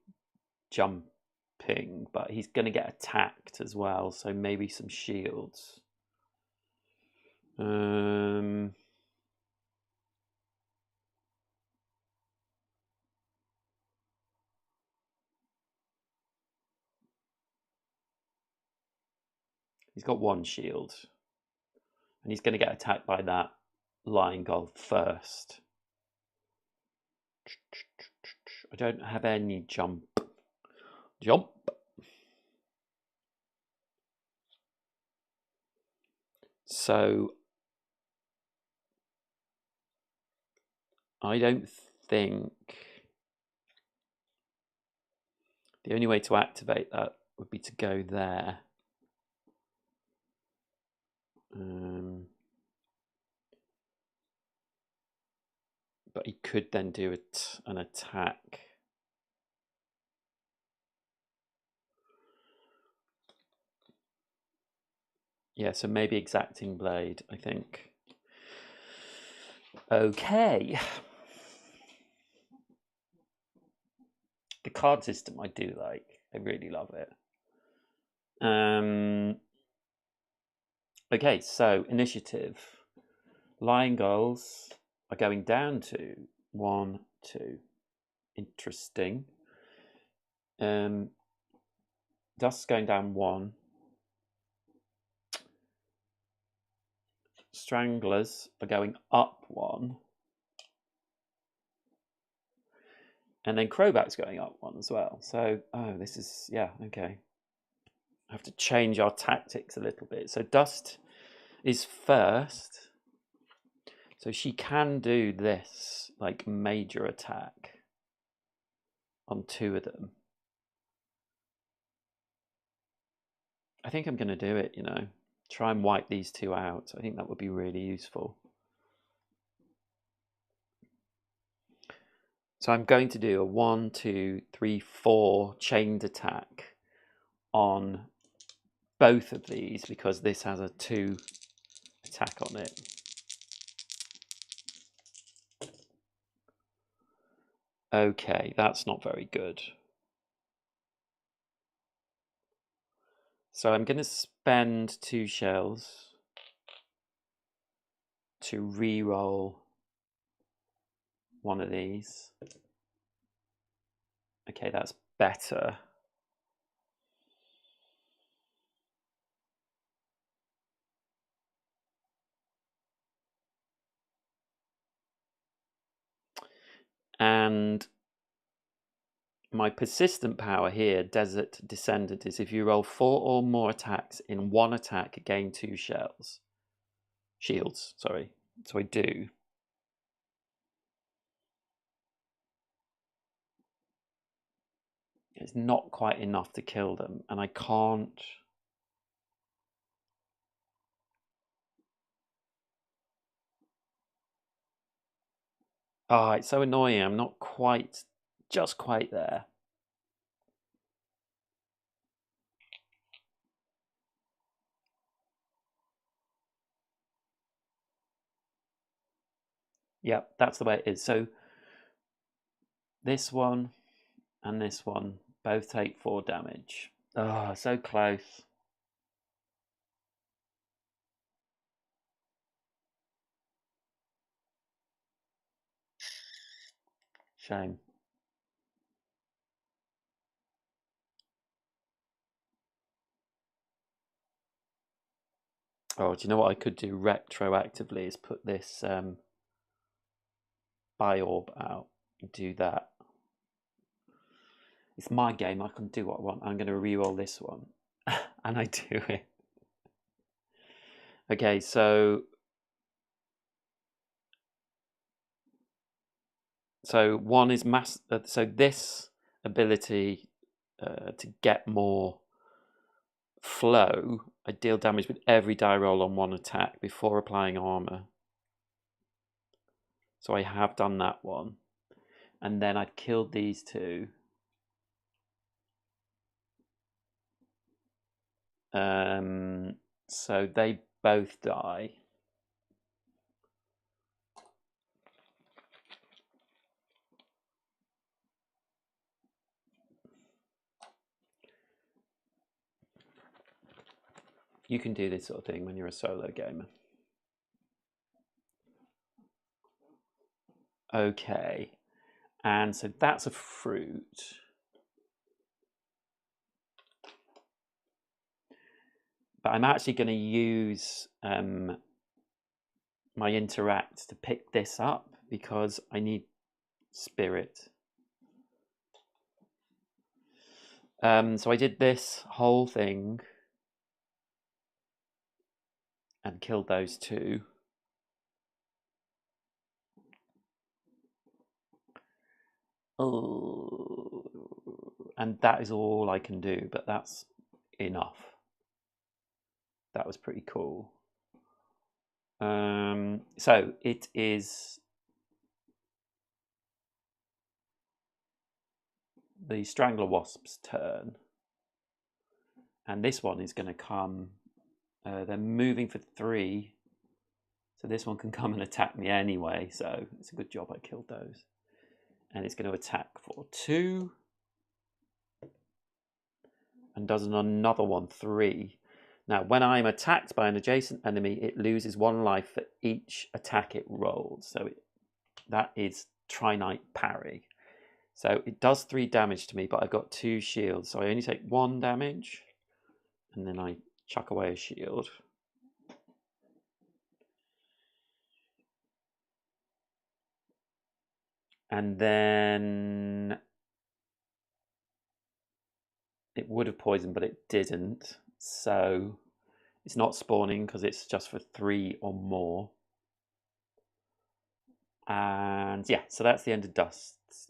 Speaker 1: jumping, but he's going to get attacked as well, so maybe some shields. He's got 1 shield, and he's going to get attacked by that Lion Gull first. I don't have any jump. So I don't think the only way to activate that would be to go there. But he could then do an attack. Yeah, so maybe Exacting Blade, I think. Okay. The card system I do like. I really love it. Okay, so initiative. Lion Gulls are going down to 1, 2. Interesting. Dust's going down 1. Stranglers are going up 1. And then Crowback's going up 1 as well. So, this is, yeah, okay. I have to change our tactics a little bit. So Dust is first. So she can do this, like, major attack on 2 of them. I think I'm going to do it, Try and wipe these 2 out. I think that would be really useful. So I'm going to do a 1, 2, 3, 4 chained attack on both of these, because this has a 2 attack on it. Okay, that's not very good. So I'm going to spend 2 shells to re-roll one of these. Okay, that's better. And my persistent power here, Desert Descendant, is if you roll 4 or more attacks in 1 attack, gain 2 shells. Shields, sorry. So I do. It's not quite enough to kill them, and I can't. Oh, it's so annoying. I'm not quite, just quite there. Yep, that's the way it is. So this one and this one both take 4 damage. Oh, so close. Shame. Oh, do you know what I could do retroactively is put this Biorb out and do that. It's my game. I can do what I want. I'm going to re-roll this one. And I do it. Okay, so one is mass. So this ability to get more flow, I deal damage with every die roll on 1 attack before applying armor. So I have done that one, and then I've killed these 2. So they both die. You can do this sort of thing when you're a solo gamer. Okay, and so that's a fruit. But I'm actually going to use my interact to pick this up because I need spirit. So I did this whole thing and killed those 2. Oh, and that is all I can do, but that's enough. That was pretty cool. So it is the Strangler Wasp's turn, and this one is going to come. They're moving for 3, so this one can come and attack me anyway. So it's a good job I killed those. And it's going to attack for 2, and does another one 3. Now, when I'm attacked by an adjacent enemy, it loses 1 life for each attack it rolls. So that is Trinite Parry. So it does 3 damage to me, but I've got 2 shields. So I only take 1 damage, and then I chuck away a shield. And then it would have poisoned, but it didn't. So it's not spawning because it's just for 3 or more. And yeah, so that's the end of Dust's.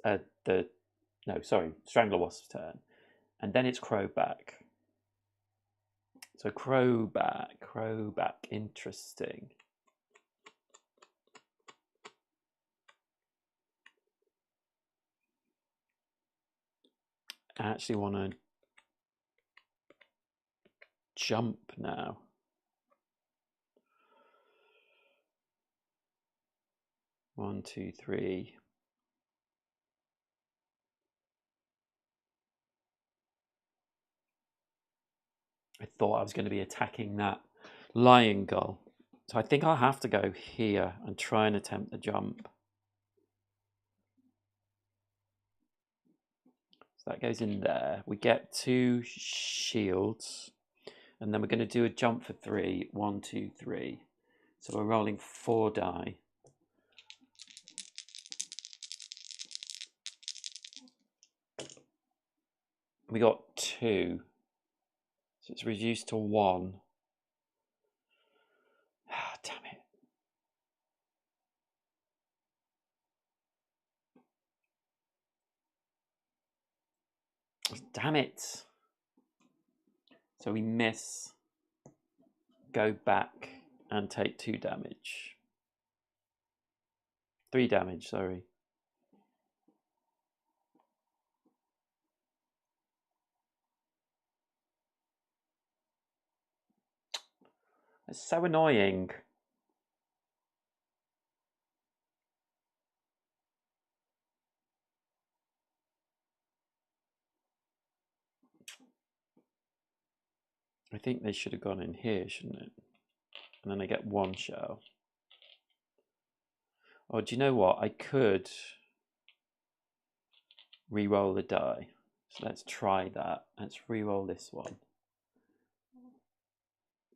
Speaker 1: Strangler Wasp's turn. And then it's Crowback. So Crowback, interesting. I actually want to jump now. 1, 2, 3. I thought I was going to be attacking that lion gull. So I think I'll have to go here and try and attempt the jump. So that goes in there. We get 2 shields. And then we're going to do a jump for 3. 1, 2, 3. So we're rolling 4 die. We got 2. So it's reduced to 1. Ah, damn it. Damn it. So we miss, go back and take 2 damage. 3 damage, sorry. It's so annoying. I think they should have gone in here, shouldn't it? And then I get 1 shell. Oh, do you know what? I could re-roll the die. So let's try that. Let's re-roll this one.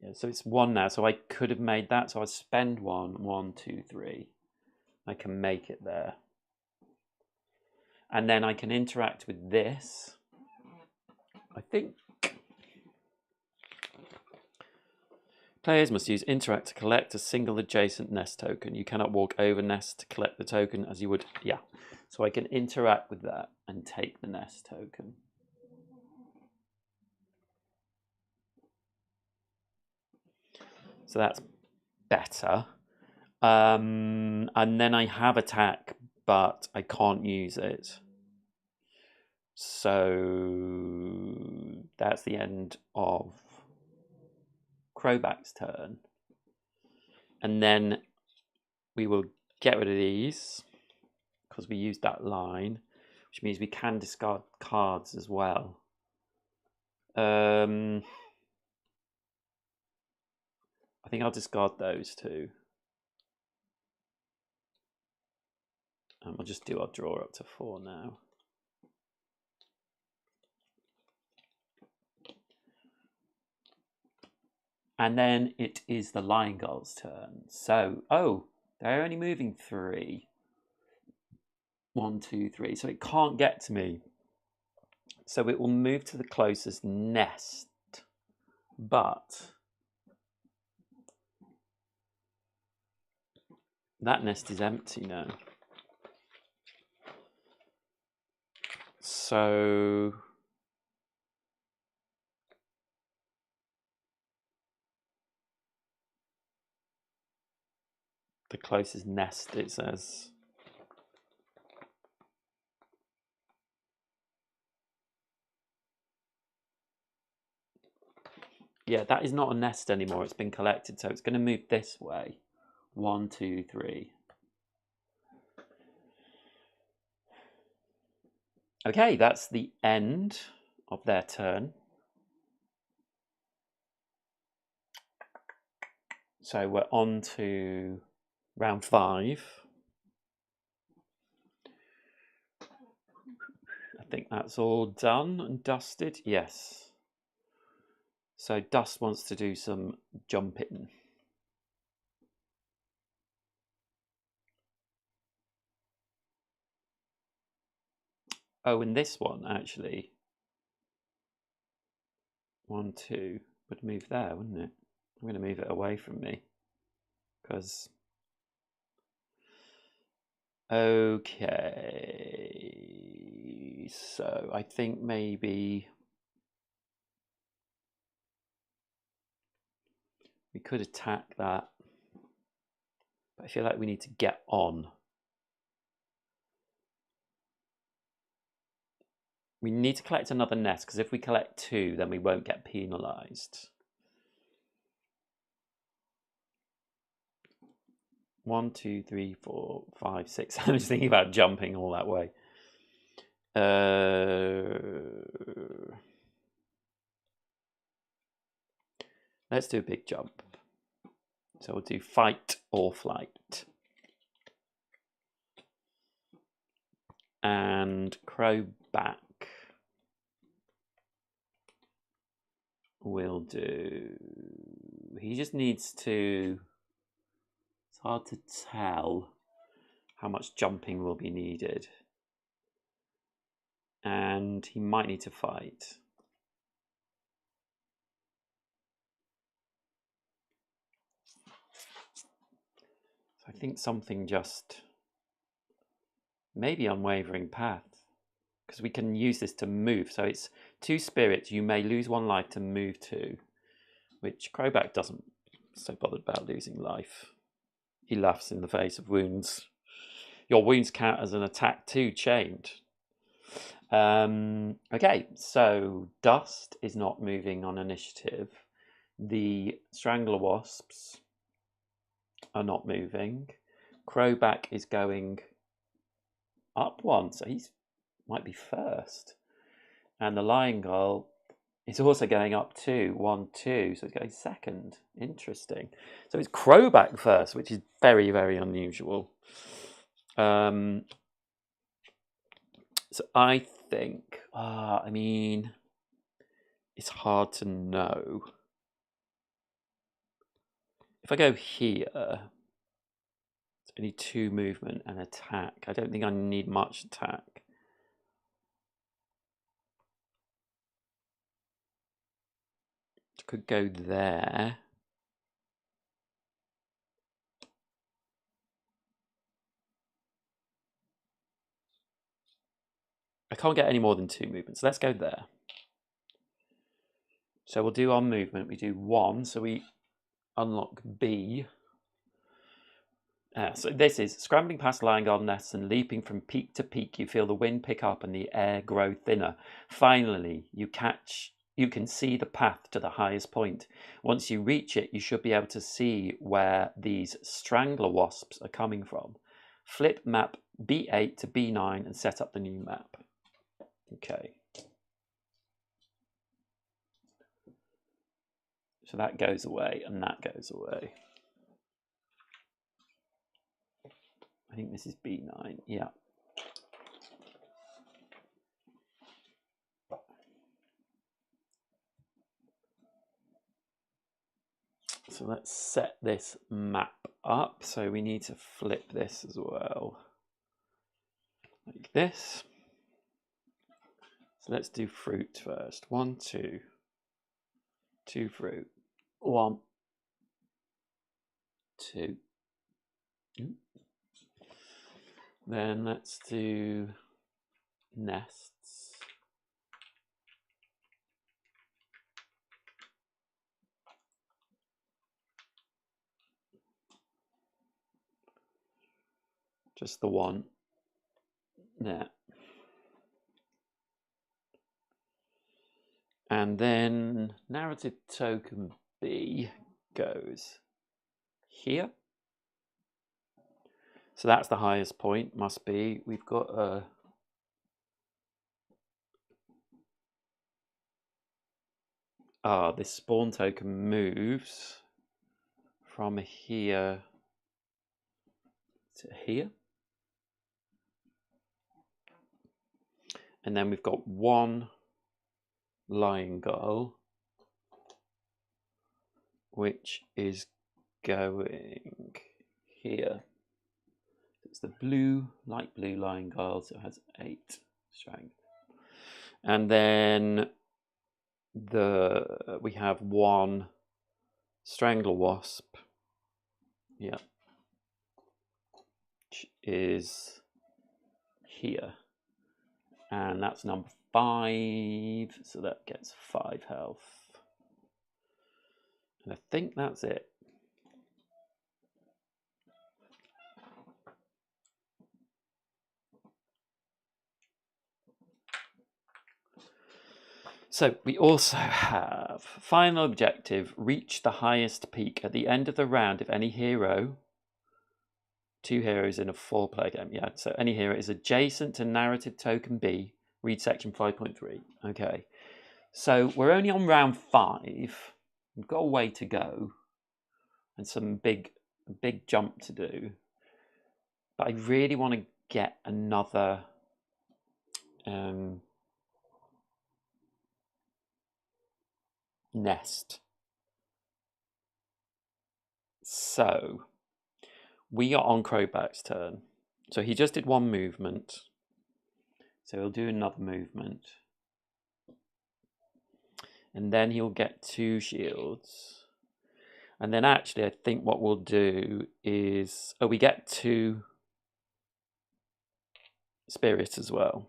Speaker 1: Yeah, so it's 1 now. So I could have made that. So I spend 1, 1, 2, 3. I can make it there. And then I can interact with this. I think players must use interact to collect a single adjacent nest token. You cannot walk over nest to collect the token as you would. Yeah. So I can interact with that and take the nest token. So that's better. And then I have attack, but I can't use it. So that's the end of Crowback's turn. And then we will get rid of these because we used that line, which means we can discard cards as well. I think I'll discard those 2. We'll just do our draw up to 4 now. And then it is the Lion Gull's turn. So, oh, they're only moving 3. 1, 2, 3. So it can't get to me. So it will move to the closest nest. But that nest is empty now. So the closest nest, it says. Yeah, that is not a nest anymore. It's been collected. So it's going to move this way. 1, 2, 3. Okay, that's the end of their turn. So we're on to round 5. I think that's all done and dusted. Yes. So Dust wants to do some jumping. Oh, and this one actually. 1, 2 would move there, wouldn't it? I'm going to move it away from me because. Okay, so I think maybe we could attack that, but I feel like we need to get on. We need to collect another nest because if we collect 2, then we won't get penalized. 1, 2, 3, 4, 5, 6. I was thinking about jumping all that way. Let's do a big jump. So we'll do fight or flight. And crow back will do. He just needs to. It's hard to tell how much jumping will be needed. And he might need to fight. So I think something just. Maybe unwavering path. Because we can use this to move. So it's 2 spirits. You may lose 1 life to move to. Which Crowback doesn't so bothered about losing life. He laughs in the face of wounds. Your wounds count as an attack too, chained. Okay, so Dust is not moving on initiative. The Strangler Wasps are not moving. Crowback is going up 1, so he might be first. And the Lion Gull is also going up 2, 1, 2, so it's going second. Interesting. So it's Crowback first, which is very, very unusual. So I think, I mean, it's hard to know. If I go here, it's only 2 movement and attack. I don't think I need much attack. Could go there. I can't get any more than 2 movements. Let's go there. So we'll do our movement. We do 1, so we unlock B. So this is scrambling past Lion Guard nests and leaping from peak to peak. You feel the wind pick up and the air grow thinner. Finally, you can see the path to the highest point. Once you reach it, you should be able to see where these Strangler Wasps are coming from. Flip map B8 to B9 and set up the new map. Okay. So that goes away and that goes away. I think this is B9, yeah. So let's set this map up. So we need to flip this as well. Like this. So let's do fruit first. 1, 2. 2 fruit. 1, 2. Then let's do nests. Just the 1 there. And then narrative token B goes here. So that's the highest point, must be. We've got a... this spawn token moves from here to here. And then we've got 1 Lion Gull, which is going here. It's the blue, light blue Lion Gull, so it has 8 strength. And then we have 1 Strangler Wasp, yeah, which is here. And that's number 5, so that gets 5 health. And I think that's it. So we also have final objective, reach the highest peak at the end of the round. If any hero 2 heroes in a 4-player game. Yeah, so any hero is adjacent to narrative token B. Read section 5.3. Okay, so we're only on round 5. We've got a way to go and some big jump to do. But I really want to get another nest. So we are on Crowback's turn. So he just did 1 movement. So he'll do another movement. And then he'll get 2 shields. And then actually I think what we'll do is... Oh, we get 2 spirits as well.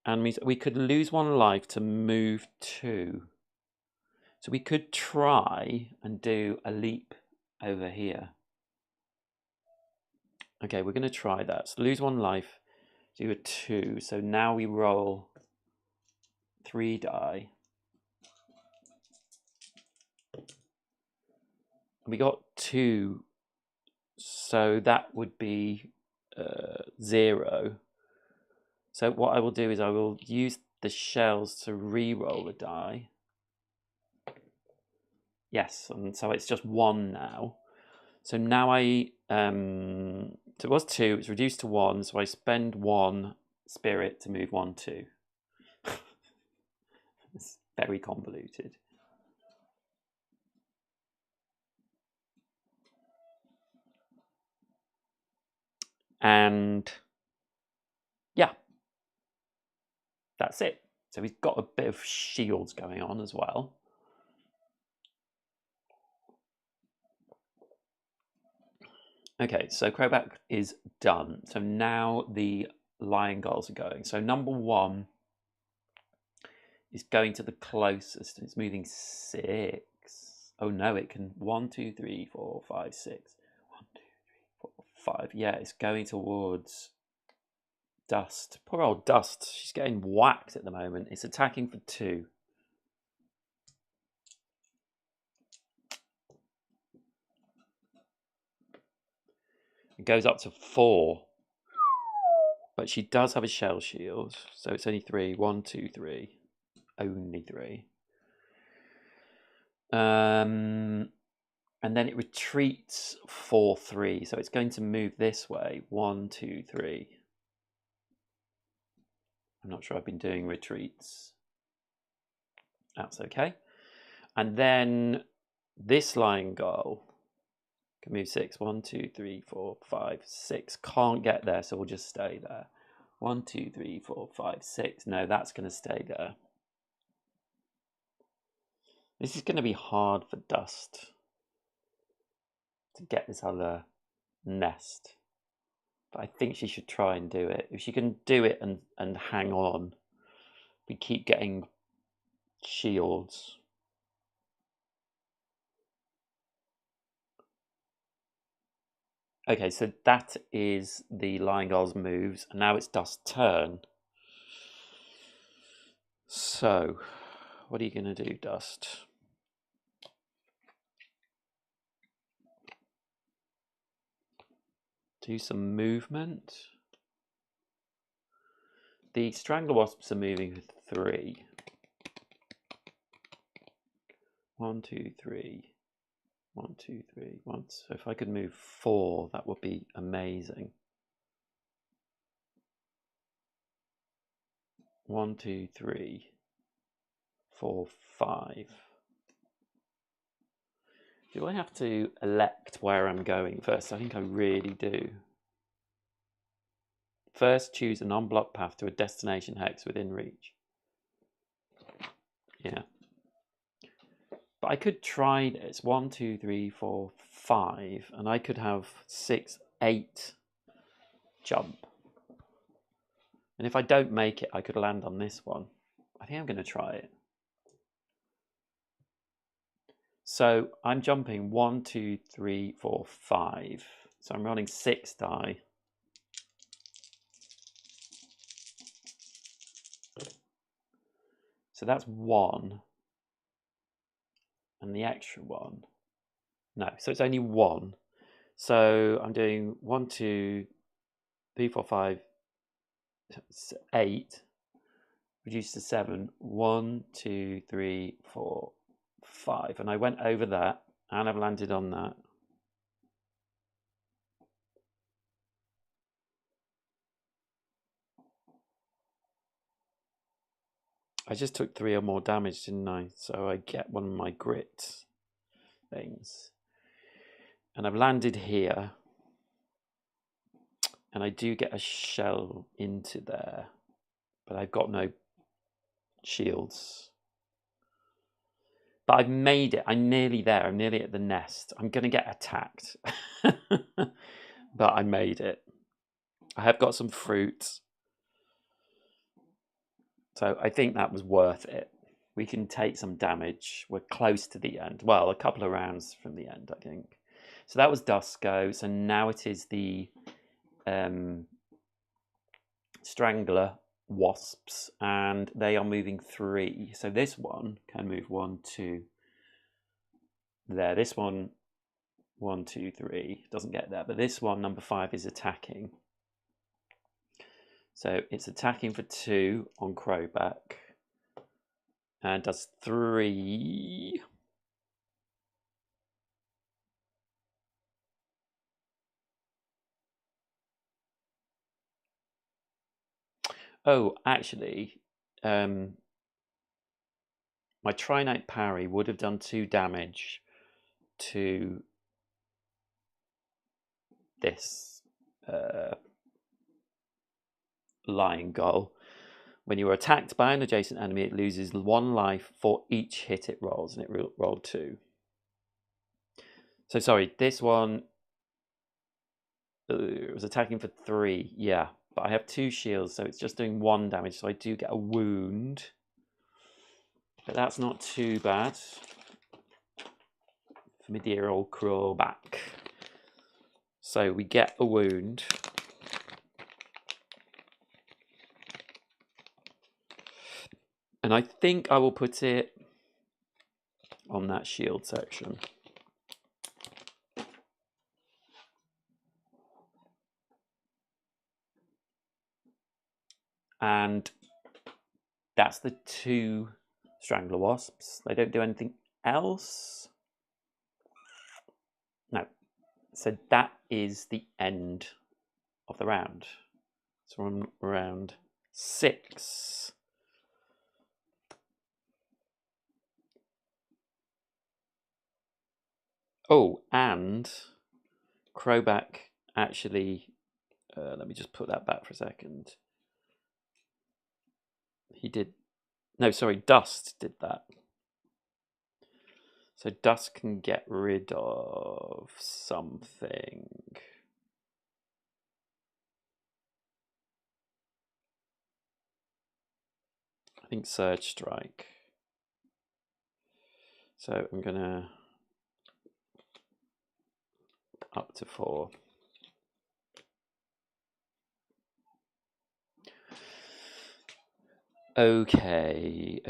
Speaker 1: And we could lose 1 life to move 2. So we could try and do a leap over here. Okay, we're going to try that. So lose 1 life, do a 2. So now we roll 3 die. We got 2, so that would be 0. So what I will do is I will use the shells to re-roll the die. Yes, and so it's just 1 now. So now so it was 2, it's reduced to 1, so I spend 1 spirit to move 1, 2. It's very convoluted. And yeah, that's it. So he's got a bit of shields going on as well. Okay, so Crowback is done. So now the Lion Gulls are going. So number 1 is going to the closest. It's moving 6. Oh no, it can 1, 2, 3, 4, 5, 6. 1, 2, 3, 4, 5. Yeah, it's going towards Dust. Poor old Dust. She's getting whacked at the moment. It's attacking for 2. It goes up to 4. But she does have a shell shield. So it's only 3. 1, 2, 3. Only 3. And then it retreats 4, 3. So it's going to move this way. 1, 2, 3. I'm not sure I've been doing retreats. That's okay. And then this Lion Gull can move 6. 1, 2, 3, 4, 5, 6. Can't get there, so we'll just stay there. 1, 2, 3, 4, 5, 6. No, that's going to stay there. This is going to be hard for Dust to get this other nest. But I think she should try and do it. If she can do it and hang on, we keep getting shields. Okay, so that is the Lion Gull's moves, and now it's Dust's turn. So, what are you going to do, Dust? Do some movement. The Strangler Wasps are moving with 3. 1, 2, 3. 1, 2, 3. 1. So if I could move 4, that would be amazing. 1, 2, 3, 4, 5. Do I have to elect where I'm going first? I think I really do. First, choose a non-block path to a destination hex within reach. Yeah. But I could try this. 1, 2, 3, 4, 5. And I could have 6, 8 jump. And if I don't make it, I could land on this one. I think I'm going to try it. So I'm jumping 1, 2, 3, 4, 5. So I'm rolling 6 die. So that's 1. And the extra 1. No, so it's only one. So I'm doing 1, 2, 3, 4, 5, 8, reduced to 7. 1, 2, 3, 4, 5. And I went over that, and I've landed on that. I just took 3 or more damage, didn't I? So I get one of my grit things. And I've landed here. And I do get a shell into there. But I've got no shields. But I've made it. I'm nearly there. I'm nearly at the nest. I'm going to get attacked. But I made it. I have got some fruit. So I think that was worth it. We can take some damage. We're close to the end. Well, a couple of rounds from the end, I think. So that was Dusko. So now it is the Strangler wasps, and they are moving 3. So this one can move 1, 2 there. This one 1, 2, 3 doesn't get there, but this one, number 5, is attacking. So it's attacking for 2 on Crowback and does 3. Oh, actually, my Trinite parry would have done 2 damage to this Lion Gull. When you are attacked by an adjacent enemy, it loses 1 life for each hit it rolls, and it rolled 2. So sorry, this one was attacking for 3, yeah. But I have 2 shields, so it's just doing 1 damage, so I do get a wound. But that's not too bad for my dear old Crowback. So we get a wound. And I think I will put it on that shield section. And that's the 2 Strangler Wasps. They don't do anything else. No. So that is the end of the round. So we're on round 6. Oh, and Crowback actually, let me just put that back for a second. He did, no, sorry, Dust did that. So Dust can get rid of something. I think Surge Strike. So I'm gonna up to 4. Okay.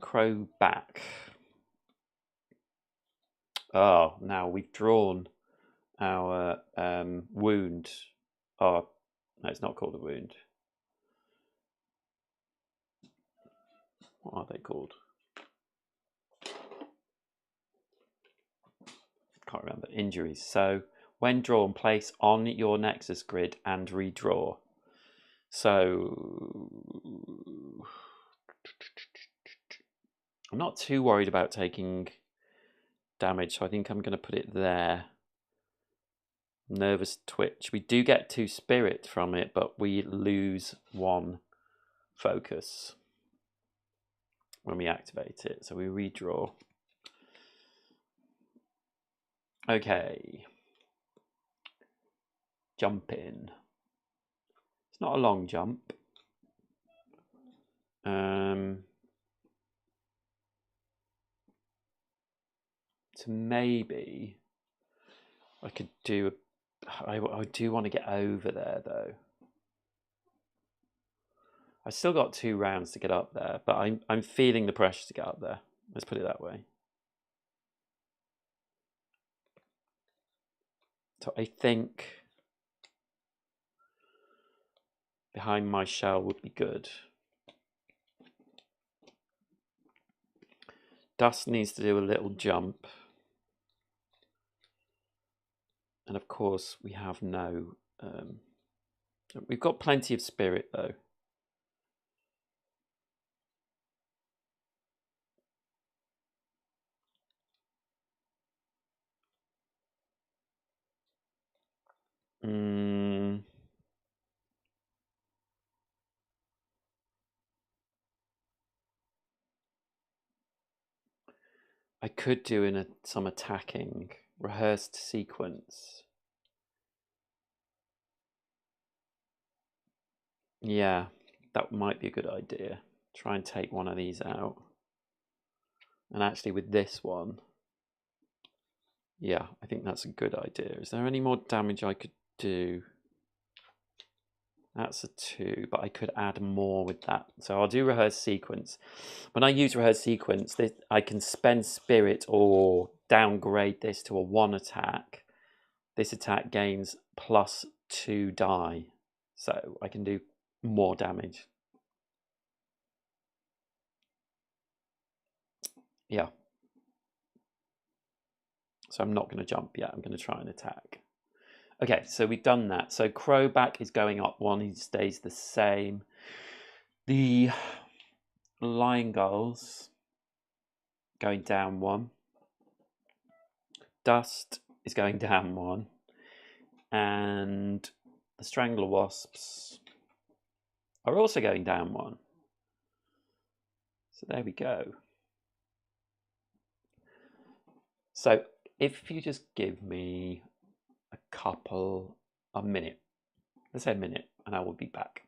Speaker 1: Crowback. Oh, now we've drawn our wound. Oh, no, it's not called a wound. What are they called? Can't remember. Injuries. So when drawn, place on your Nexus grid and redraw. So I'm not too worried about taking damage, so I think I'm going to put it there. Nervous twitch. We do get 2 spirit from it, but we lose 1 focus when we activate it. So we redraw. Okay. Jump in. It's not a long jump. So maybe I could do. I do want to get over there though. I still got 2 rounds to get up there, but I'm feeling the pressure to get up there. Let's put it that way. So I think behind my shell would be good. Dust needs to do a little jump. And of course, we have no... we've got plenty of spirit, though. I could do some attacking, rehearsed sequence. Yeah, that might be a good idea. Try and take one of these out. And actually with this one, yeah, I think that's a good idea. Is there any more damage I could do? That's a 2, but I could add more with that. So I'll do rehearsed sequence. When I use rehearsed sequence, I can spend spirit or downgrade this to a 1 attack. This attack gains +2 die. So I can do more damage. Yeah. So I'm not going to jump yet. I'm going to try and attack. Okay, so we've done that. So Crowback is going up 1. He stays the same. The Lion Gulls going down 1. Dust is going down 1. And the Strangler Wasps are also going down 1. So there we go. So if you just give me a minute, let's say a minute, and I will be back.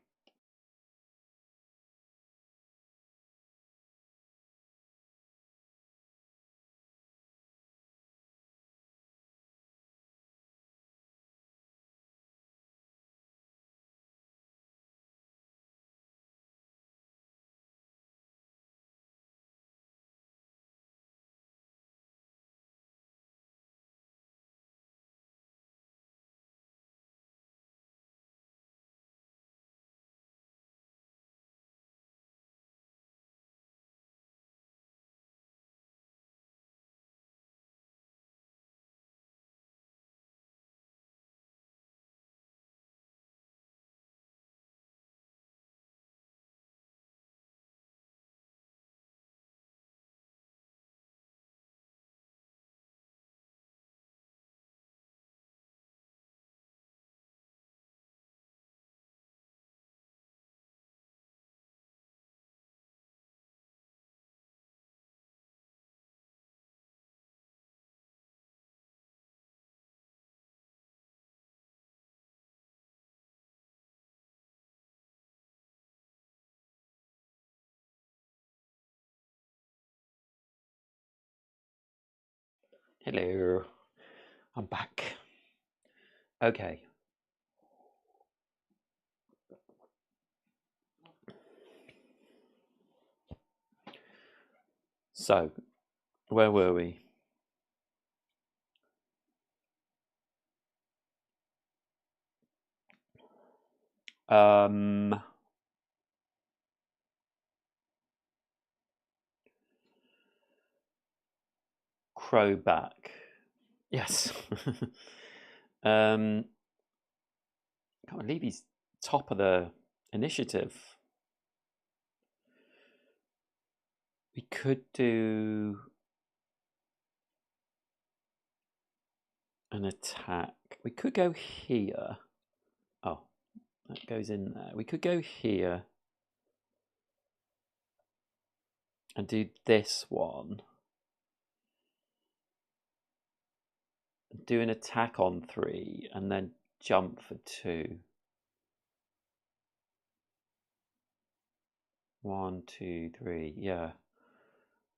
Speaker 1: Hello, I'm back. Okay. So, where were we? Crowback. Yes. Can't believe he's top of the initiative. We could do an attack. We could go here. Oh, that goes in there. We could go here and do this one. Do an attack on 3 and then jump for 2. 1, 2, 3. Yeah.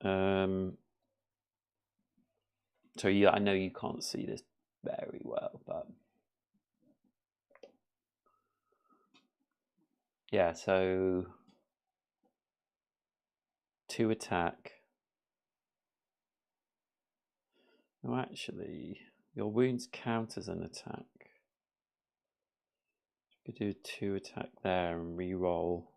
Speaker 1: So yeah, I know you can't see this very well, but yeah. So 2 attack. Oh, actually, Your wounds count as an attack. You could do a 2 attack there and re-roll.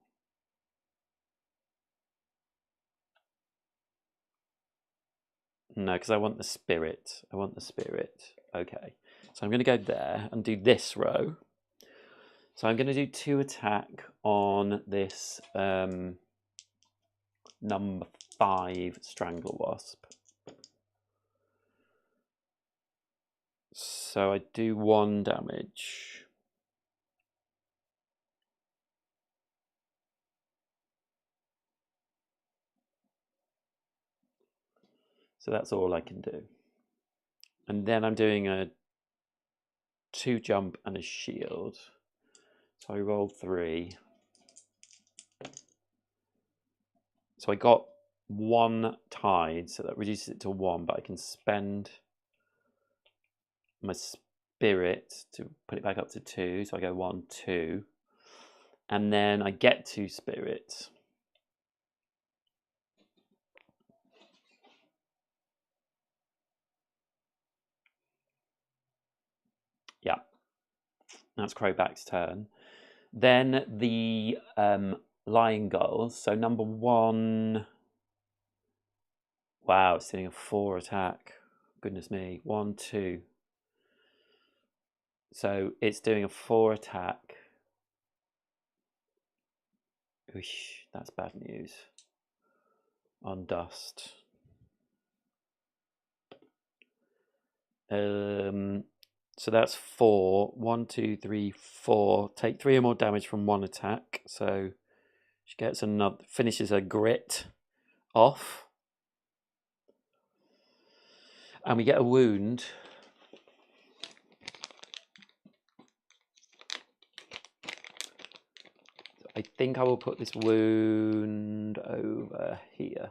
Speaker 1: No, because I want the spirit. I want the spirit. Okay. So I'm going to go there and do this row. So I'm going to do 2 attack on this number 5 Strangle Wasp. So I do 1 damage. So that's all I can do. And then I'm doing a 2 jump and a shield. So I rolled 3. So I got 1 tide, so that reduces it to 1, but I can spend my spirit to put it back up to 2. So I go 1, 2. And then I get 2 spirits. Yeah, that's Crowback's turn. Then the Lion Gulls. So number 1. Wow, it's doing a 4 attack. Goodness me. 1, 2. So it's doing a 4 attack. Oosh, that's bad news. On dust. So that's 4. 1, 2, 3, 4. Take 3 or more damage from 1 attack. So she gets another, finishes her grit off. And we get a wound. I think I will put this wound over here.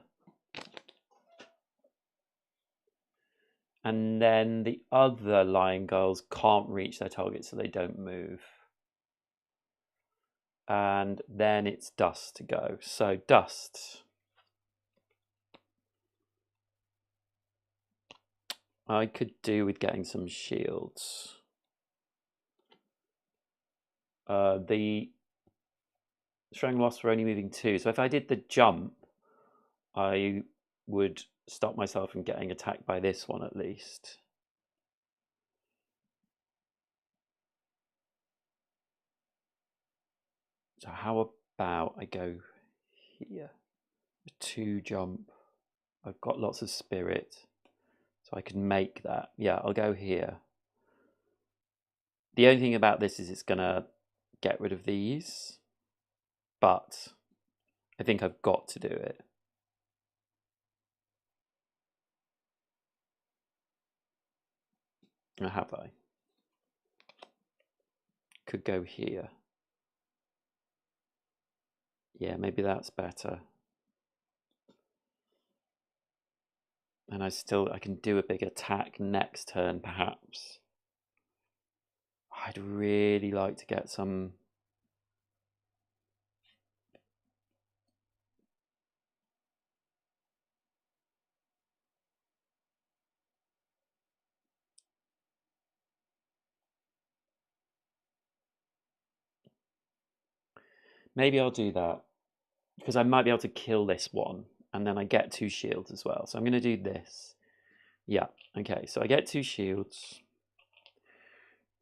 Speaker 1: And then the other Lion Gulls can't reach their target, so they don't move. And then it's Dust to go. So Dust. I could do with getting some shields. The Strangle Wasps are only moving 2, so if I did the jump, I would stop myself from getting attacked by this one at least. So how about I go here? 2 jump. I've got lots of spirit, so I can make that. Yeah, I'll go here. The only thing about this is it's going to get rid of these, but I think I've got to do it. Or have I? Could go here. Yeah, maybe that's better. And I can do a big attack next turn, perhaps. I'd really like to get some. Maybe I'll do that, because I might be able to kill this one, and then I get 2 shields as well. So I'm going to do this. Yeah, okay, so I get 2 shields.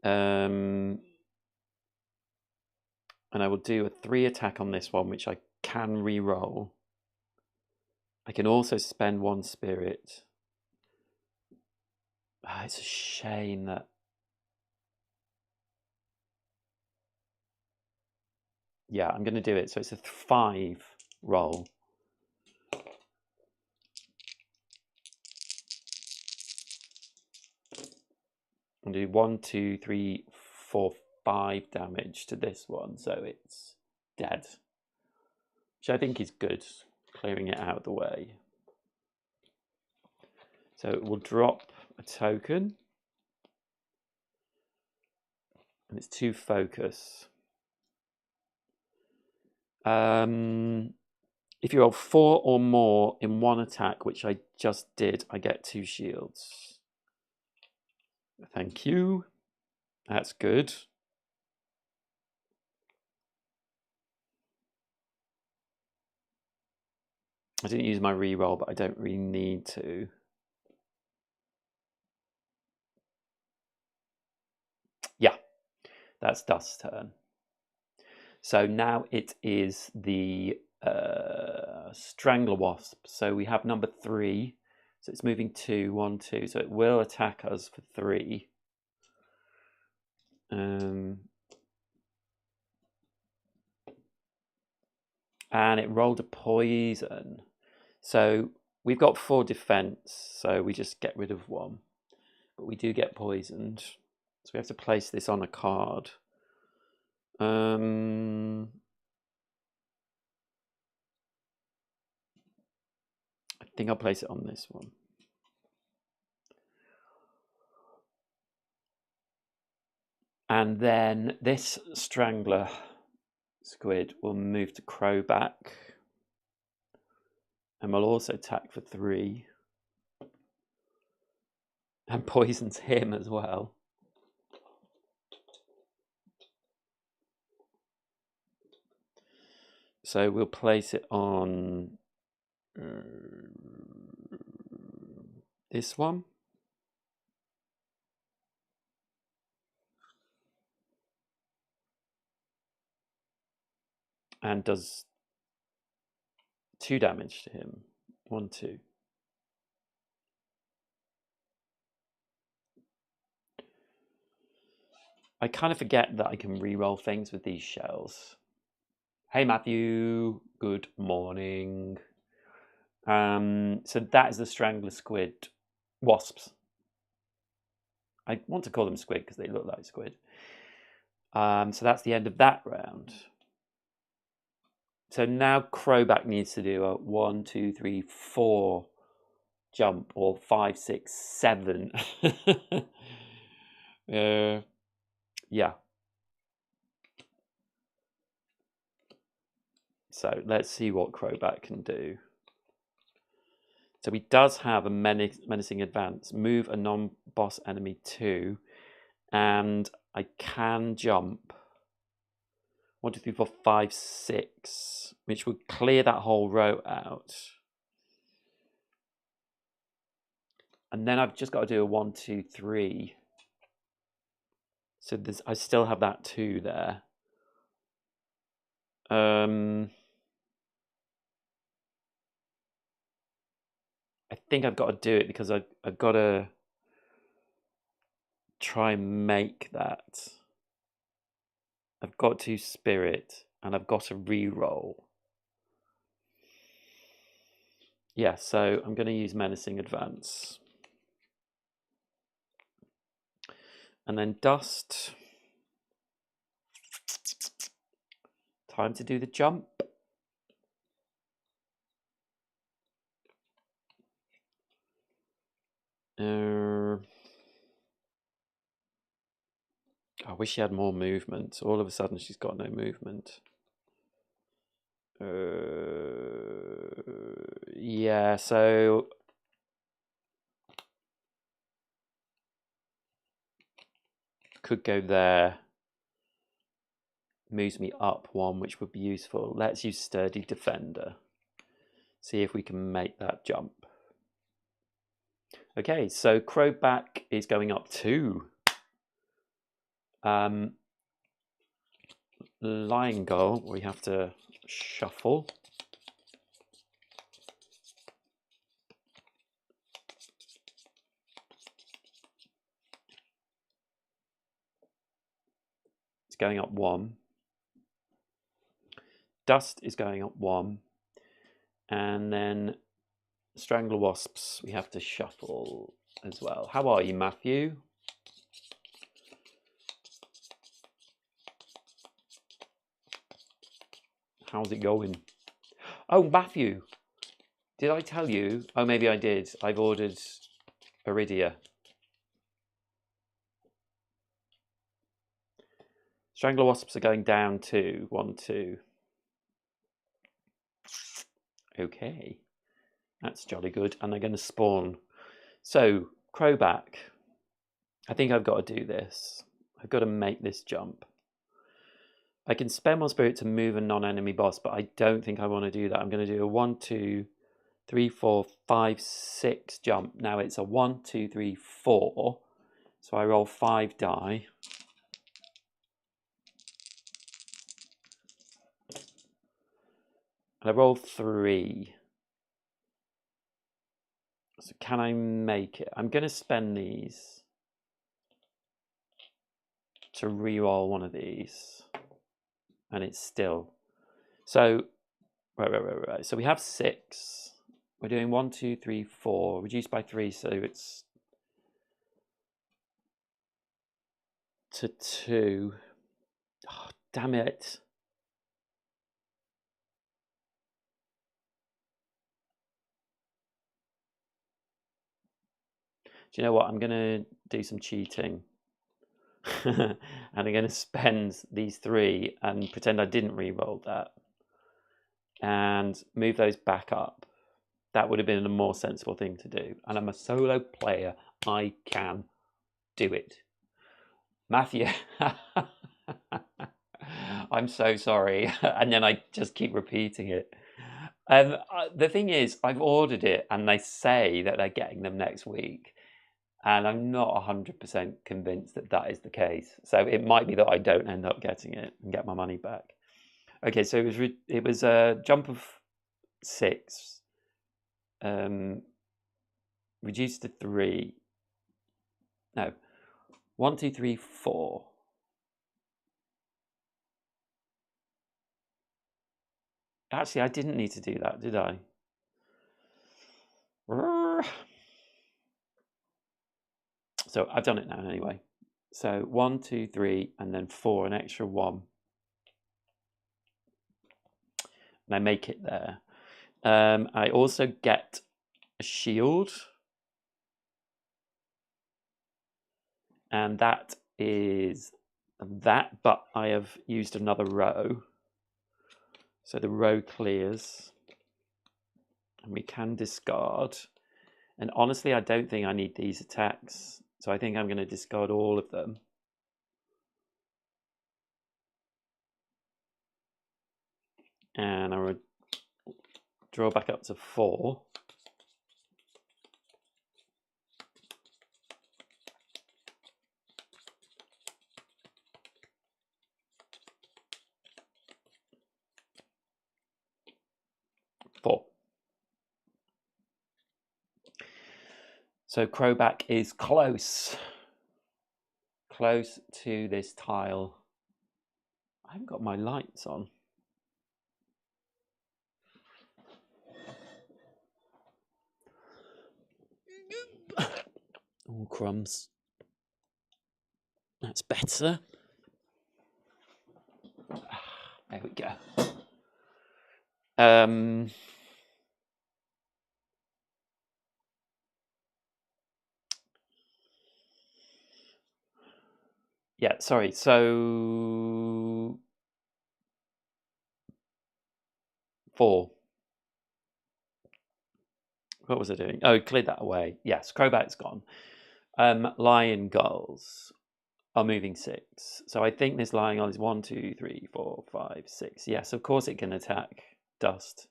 Speaker 1: And I will do a 3 attack on this one, which I can re-roll. I can also spend 1 spirit. It's a shame that... Yeah, I'm going to do it. So it's a 5 roll. I'll do 1, 2, 3, 4, 5 damage to this one. So it's dead. Which I think is good, clearing it out of the way. So it will drop a token. And it's 2 focus. If you roll 4 or more in 1 attack, which I just did, I get 2 shields. Thank you. That's good. I didn't use my reroll, but I don't really need to. Yeah, that's Dust's turn. So now it is the Strangler Wasp. So we have number 3. So it's moving 2, 1, 2. So it will attack us for 3. And it rolled a poison. So we've got 4 defense. So we just get rid of 1. But we do get poisoned. So we have to place this on a card. I think I'll place it on this one. And then this Strangler Squid will move to Crowback. And will also attack for 3. And poisons him as well. So we'll place it on this one. And does 2 damage to him. 1, 2. I kind of forget that I can re-roll things with these shells. Hey Matthew, good morning. So that is the Strangler Squid. Wasps. I want to call them squid because they look like squid. So that's the end of that round. So now Crowback needs to do a 1, 2, 3, 4 jump, or 5, 6, 7. Yeah. So let's see what Crowback can do. So he does have a menacing advance. Move a non-boss enemy 2. And I can jump 1, 2, 3, 4, 5, 6, which would clear that whole row out. And then I've just got to do a 1, 2, 3. So I still have that 2 there. I think I've got to do it because I've got to try and make that. I've got to spirit and I've got to re-roll. Yeah, so I'm going to use menacing advance. And then dust. Time to do the jump. I wish she had more movement. All of a sudden, she's got no movement. Yeah, so could go there. Moves me up 1, which would be useful. Let's use Sturdy Defender. See if we can make that jump. Okay, so Crowback is going up 2. Lion Gull, we have to shuffle. It's going up 1. Dust is going up 1. And then Strangler Wasps, we have to shuffle as well. How are you, Matthew? How's it going? Oh, Matthew, did I tell you? Oh, maybe I did. I've ordered Iridia. Strangler Wasps are going down 2. 1, 2. Okay. That's jolly good. And they're going to spawn. So, Crowback. I think I've got to do this. I've got to make this jump. I can spend one spirit to move a non-enemy boss, but I don't think I want to do that. I'm going to do a 1, 2, 3, 4, 5, 6 jump. Now it's a 1, 2, 3, 4. So I roll 5 die. And I roll 3. So can I make it? I'm going to spend these to re-roll one of these. And it's still. So, right. So we have 6. We're doing 1, 2, 3, 4. Reduced by 3, so it's to 2. Oh, damn it. Do you know what? I'm going to do some cheating. And I'm going to spend these 3 and pretend I didn't re-roll that. And move those back up. That would have been a more sensible thing to do. And I'm a solo player. I can do it. Matthew. I'm so sorry. And then I just keep repeating it. The thing is, I've ordered it and they say that they're getting them next week. And I'm not 100% convinced that that is the case. So it might be that I don't end up getting it and get my money back. Okay, so it was a jump of 6, reduced to 3. No, 1, 2, 3, 4. Actually, I didn't need to do that, did I? So I've done it now anyway. So 1, 2, 3, and then 4, an extra 1. And I make it there. I also get a shield. And that is that, but I have used another row. So the row clears. And we can discard. And honestly, I don't think I need these attacks. So I think I'm going to discard all of them. And I would draw back up to 4. So Crowback is close to this tile. I haven't got my lights on. Oh, crumbs. That's better. There we go. Yeah, sorry. So 4. What was I doing? Oh, cleared that away. Yes, Crowback's gone. Lion Gulls are moving 6. So I think this Lion Gull is 1, 2, 3, 4, 5, 6. Yes, of course it can attack dust.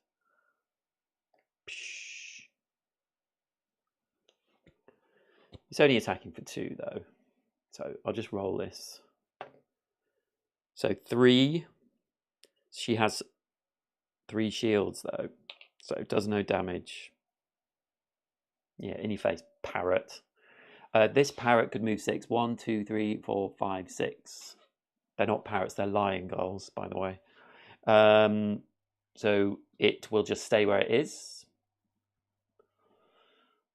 Speaker 1: It's only attacking for 2 though. So I'll just roll this. So 3. She has 3 shields though. So it does no damage. Yeah, in your face, parrot. This parrot could move 6. 1, 2, 3, 4, 5, 6. They're not parrots, they're lion gulls, by the way. So it will just stay where it is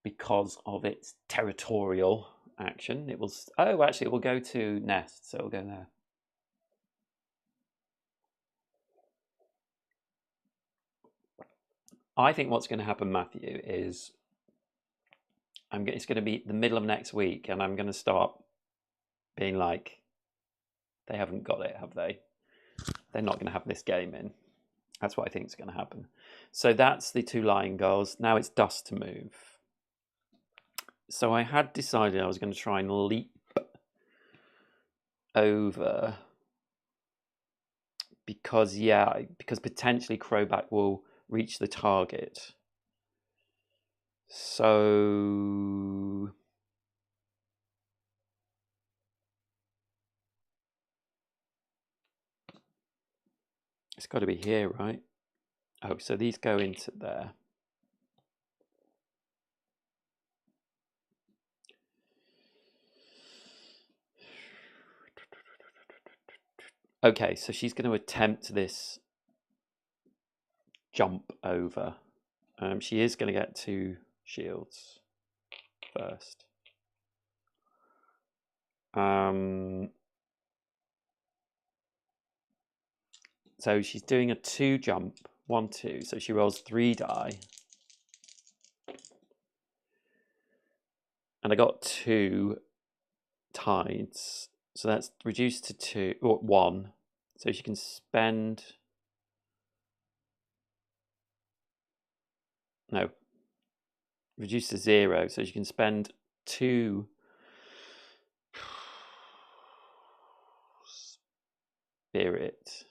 Speaker 1: because of its territorial action. It will. Oh, actually, it will go to nest, so it'll go there. I think what's going to happen, Matthew, is it's going to be the middle of next week, and I'm going to start being like, they haven't got it, have they? They're not going to have this game in. That's what I think is going to happen. So that's the 2 lion gulls. Now it's dust to move. So I had decided I was going to try and leap over because potentially Crowback will reach the target. So it's got to be here, right? Oh, so these go into there. Okay, so she's going to attempt this jump over. She is going to get 2 shields first. So she's doing a 2 jump, 1, 2. So she rolls 3 die. And I got 2 tides. So that's reduced to 2 or 1. So she can spend. No. Reduced to 0. So she can spend 2 spirit.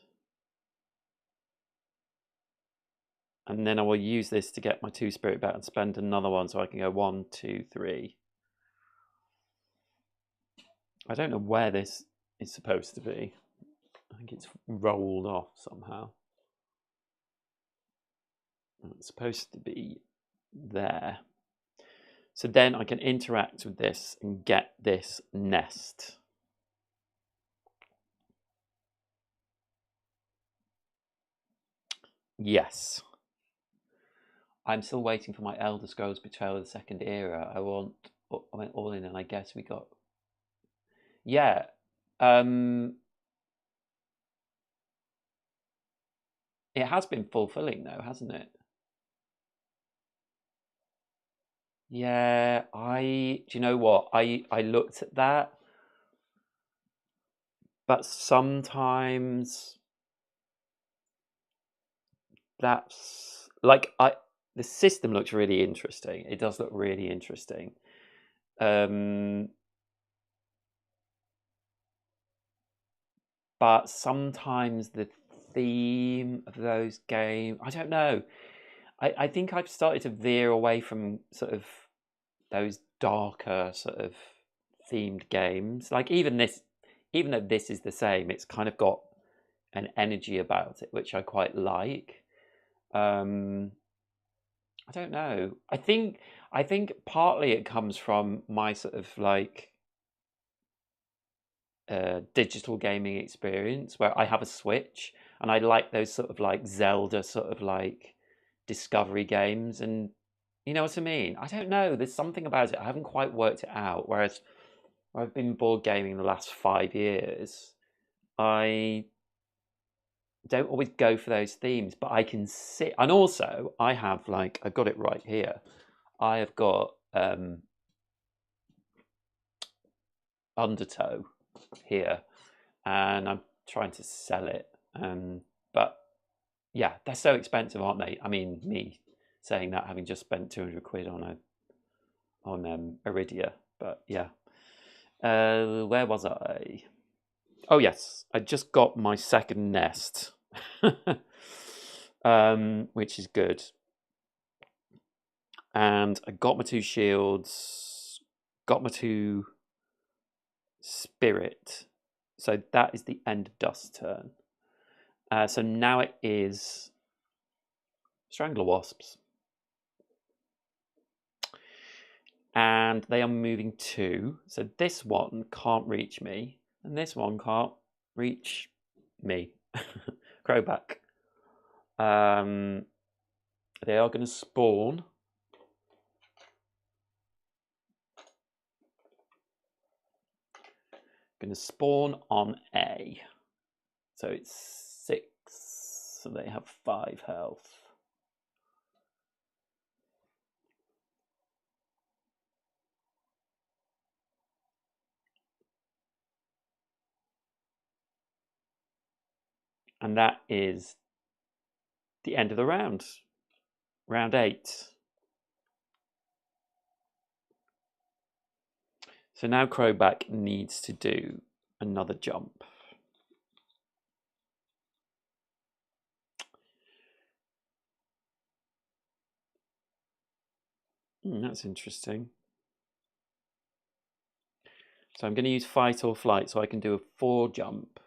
Speaker 1: And then I will use this to get my 2 spirit back and spend another one so I can go 1, 2, 3. I don't know where this is supposed to be. I think it's rolled off somehow. It's supposed to be there. So then I can interact with this and get this nest. Yes. I'm still waiting for my Elder Scrolls Betrayal of the Second Era. I went all in and I guess we got... Yeah. It has been fulfilling though, hasn't it? Yeah, do you know what? I looked at that, but sometimes that's like the system looks really interesting. It does look really interesting. But sometimes the theme of those games, I don't know. I think I've started to veer away from sort of those darker sort of themed games. Like even though this is the same, it's kind of got an energy about it which I quite like. I don't know. I think partly it comes from my sort of like digital gaming experience where I have a Switch and I like those sort of like Zelda sort of like discovery games, and you know what I mean? I don't know. There's something about it. I haven't quite worked it out. Whereas I've been board gaming the last 5 years, I don't always go for those themes, but I can sit. And also, I have like I've got it right here. I have got Undertow here, and I'm trying to sell it. But yeah, they're so expensive, aren't they? I mean, me saying that, having just spent 200 quid on Iridia, but yeah. Where was I? Oh yes, I just got my second nest, which is good. And I got my 2 shields, got my 2 spirit. So that is the end of Dust's turn. So now it is Strangler Wasps. And they are moving 2. So this one can't reach me, and this one can't reach me. Crowback. They are going to spawn. Going to spawn on A. So it's 6. So they have 5 health. And that is the end of the round. Round 8. So now Crowback needs to do another jump. That's interesting. So I'm going to use fight or flight so I can do a 4 jump.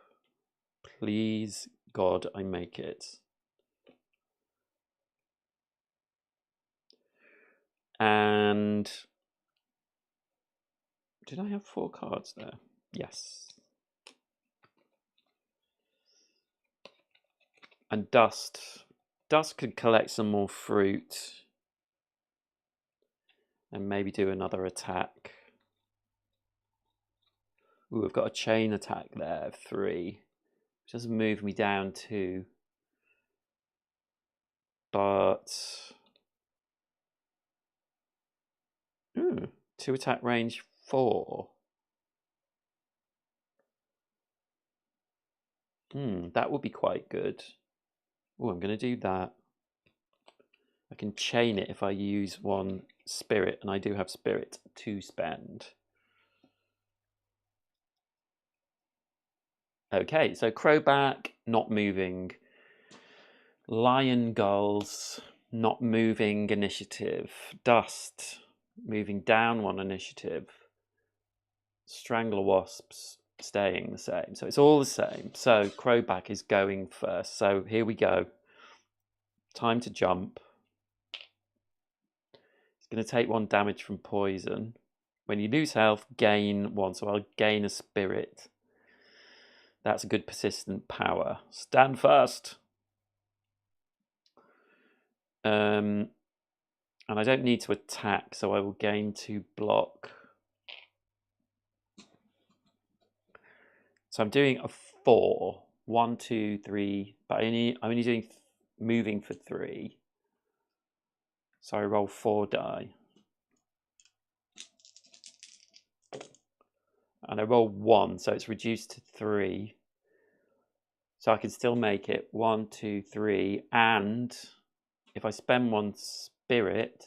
Speaker 1: Please, God, I make it. And did I have 4 cards there? Yes. And dust. Dust could collect some more fruit. And maybe do another attack. Ooh, I've got a chain attack there of 3. Which doesn't move me down 2. But 2 attack range 4. That would be quite good. Oh, I'm going to do that. I can chain it if I use 1 spirit, and I do have spirit to spend. Okay, so crowback, not moving. Lion gulls, not moving initiative. Dust, moving down 1 initiative. Strangler wasps, staying the same. So it's all the same. So crowback is going first. So here we go. Time to jump. It's going to take 1 damage from poison. When you lose health, gain 1. So I'll gain a spirit. That's a good persistent power. Stand first. And I don't need to attack, so I will gain 2 block. So I'm doing a 4. 1, 2, 3. But I'm only doing moving for 3. So I roll 4 die. And I roll 1, so it's reduced to 3. So I can still make it 1, 2, 3. And if I spend 1 spirit,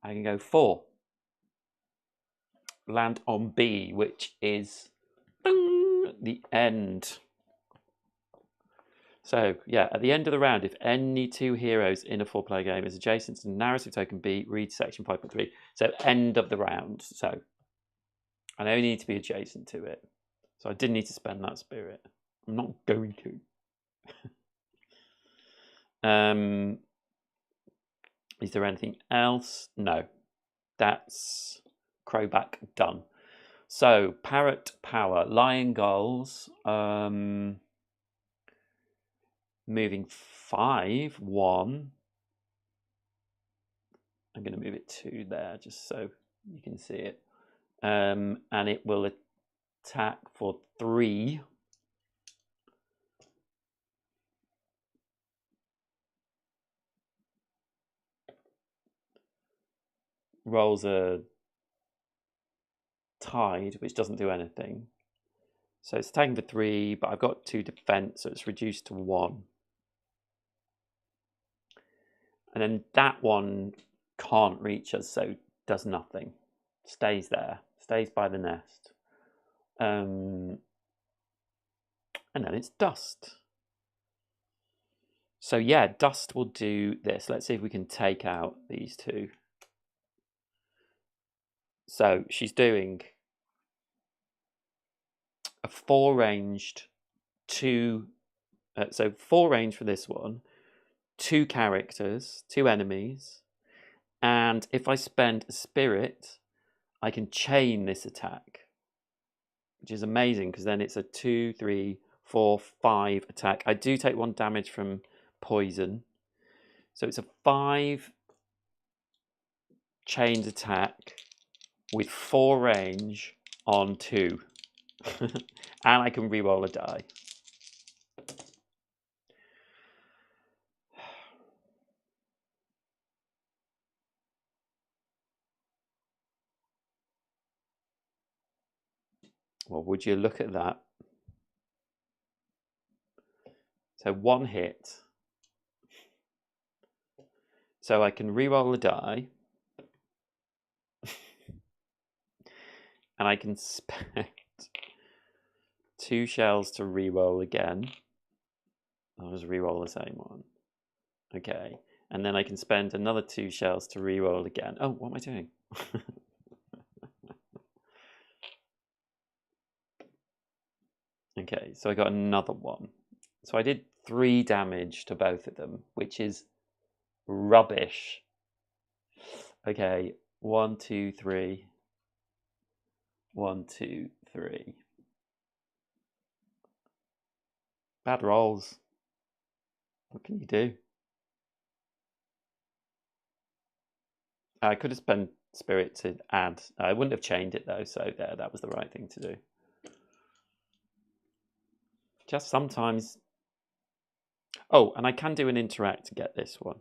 Speaker 1: I can go 4. Land on B, which is the end. So, yeah, at the end of the round, if any 2 heroes in a 4-player game is adjacent to narrative token B, read section 5.3. So, end of the round. So, I only need to be adjacent to it. So, I didn't need to spend that spirit. I'm not going to. Is there anything else? No. That's crowback done. So, parrot power. Lion gulls. Moving 5, 1. I'm going to move it 2 there just so you can see it. And it will attack for 3. Rolls a tide, which doesn't do anything. So it's attacking for 3, but I've got 2 defense, so it's reduced to 1. And then that one can't reach us, so does nothing. Stays there, stays by the nest. And then it's dust. So yeah, dust will do this. Let's see if we can take out these 2. So she's doing a 4 ranged 2. So 4 range for this one, 2 characters, 2 enemies. And if I spend a spirit, I can chain this attack, which is amazing because then it's a 2, 3, 4, 5 attack. I do take 1 damage from poison. So it's a 5 chained attack with 4 range on 2. And I can reroll a die. Well, would you look at that? So 1 hit. So I can reroll a die. And I can spend 2 shells to reroll again. I'll just reroll the same one. Okay. And then I can spend another 2 shells to reroll again. Oh, what am I doing? Okay, so I got another one. So I did 3 damage to both of them, which is rubbish. Okay, 1, 2, 3. 1, 2, 3. Bad rolls. What can you do? I could have spent spirit to add. I wouldn't have chained it though, so there, that was the right thing to do. Just sometimes. Oh, and I can do an interact to get this one.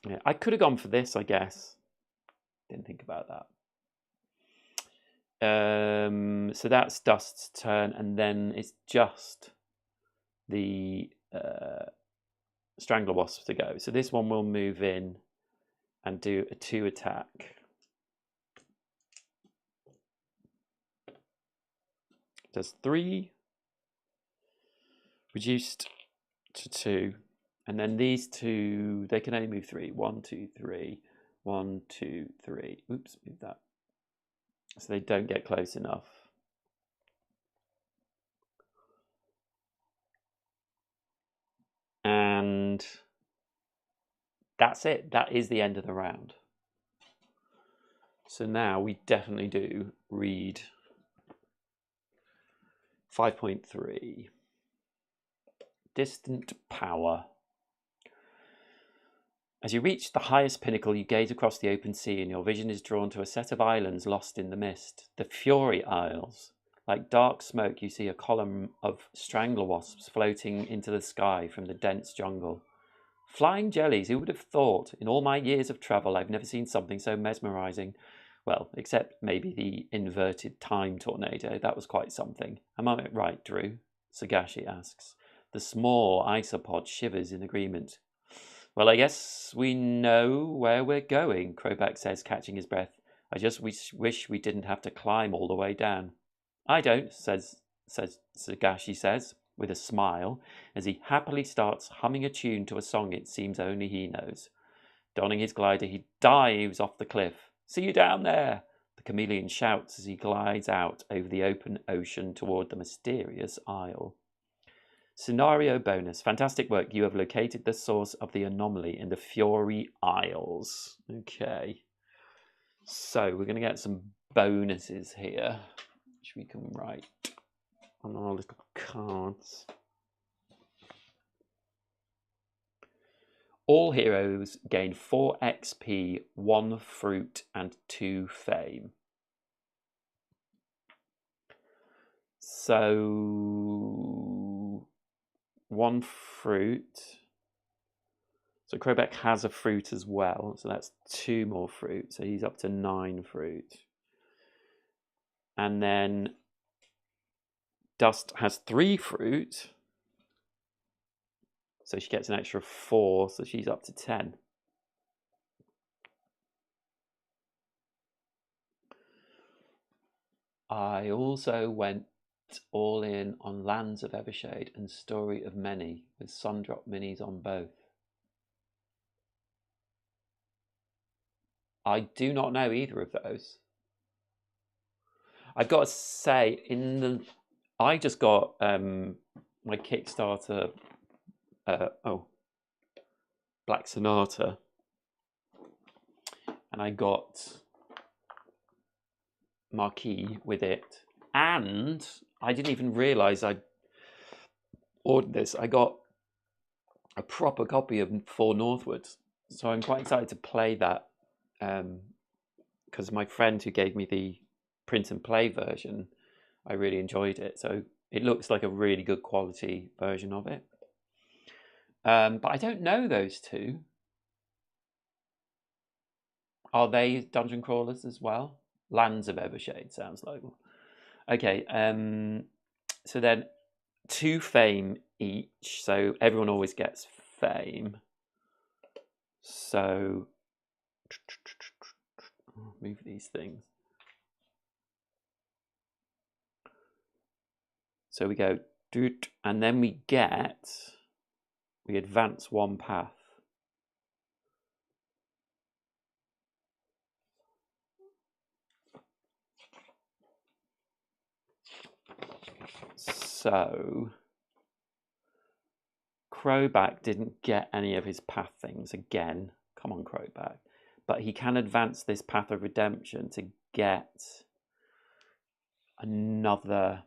Speaker 1: Yeah, I could have gone for this, I guess. Didn't think about that. So that's Dust's turn, and then it's just the Strangler Wasps to go. So this one will move in and do a 2 attack. Does 3, reduced to 2, and then these 2, they can only move 3. 1, 2, 3. 1, 2, 3. Oops, move that. So they don't get close enough. And that's it. That is the end of the round. So now we definitely do read 5.3. Distant power. As you reach the highest pinnacle, you gaze across the open sea, and your vision is drawn to a set of islands lost in the mist. The Fury Isles. Like dark smoke, you see a column of strangler wasps floating into the sky from the dense jungle. Flying jellies, who would have thought? In all my years of travel, I've never seen something so mesmerizing. Well, except maybe the inverted time tornado. That was quite something. Am I right, Drew? Sagashi asks. The small isopod shivers in agreement. Well, I guess we know where we're going, Kropak says, catching his breath. I just wish we didn't have to climb all the way down. I don't, says Sagashi says, with a smile, as he happily starts humming a tune to a song it seems only he knows. Donning his glider, he dives off the cliff. See you down there, the chameleon shouts as he glides out over the open ocean toward the mysterious isle. Scenario bonus. Fantastic work. You have located the source of the anomaly in the Fury Isles. Okay. So we're going to get some bonuses here, which we can write on our little cards. All heroes gain 4 XP, 1 fruit, and 2 fame. So 1 fruit. So Kropak has a fruit as well, so that's 2 more fruit. So he's up to 9 fruit. And then Dust has 3 fruit. So she gets an extra 4, so she's up to 10. I also went all in on Lands of Evershade and Story of Many, with Sundrop minis on both. I do not know either of those. I've got to say, I just got my Kickstarter, Black Sonata, and I got Marquee with it, and I didn't even realise I ordered this. I got a proper copy of Four Northwards, so I'm quite excited to play that, because my friend who gave me the print and play version, I really enjoyed it. So it looks like a really good quality version of it. But I don't know those two. Are they dungeon crawlers as well? Lands of Evershade sounds like. Okay, so then 2 fame each, so everyone always gets fame. So Move these things. So we go doot, and then we advance one path. So Crowback didn't get any of his path things again. Come on, Crowback. But he can advance this path of redemption to get another.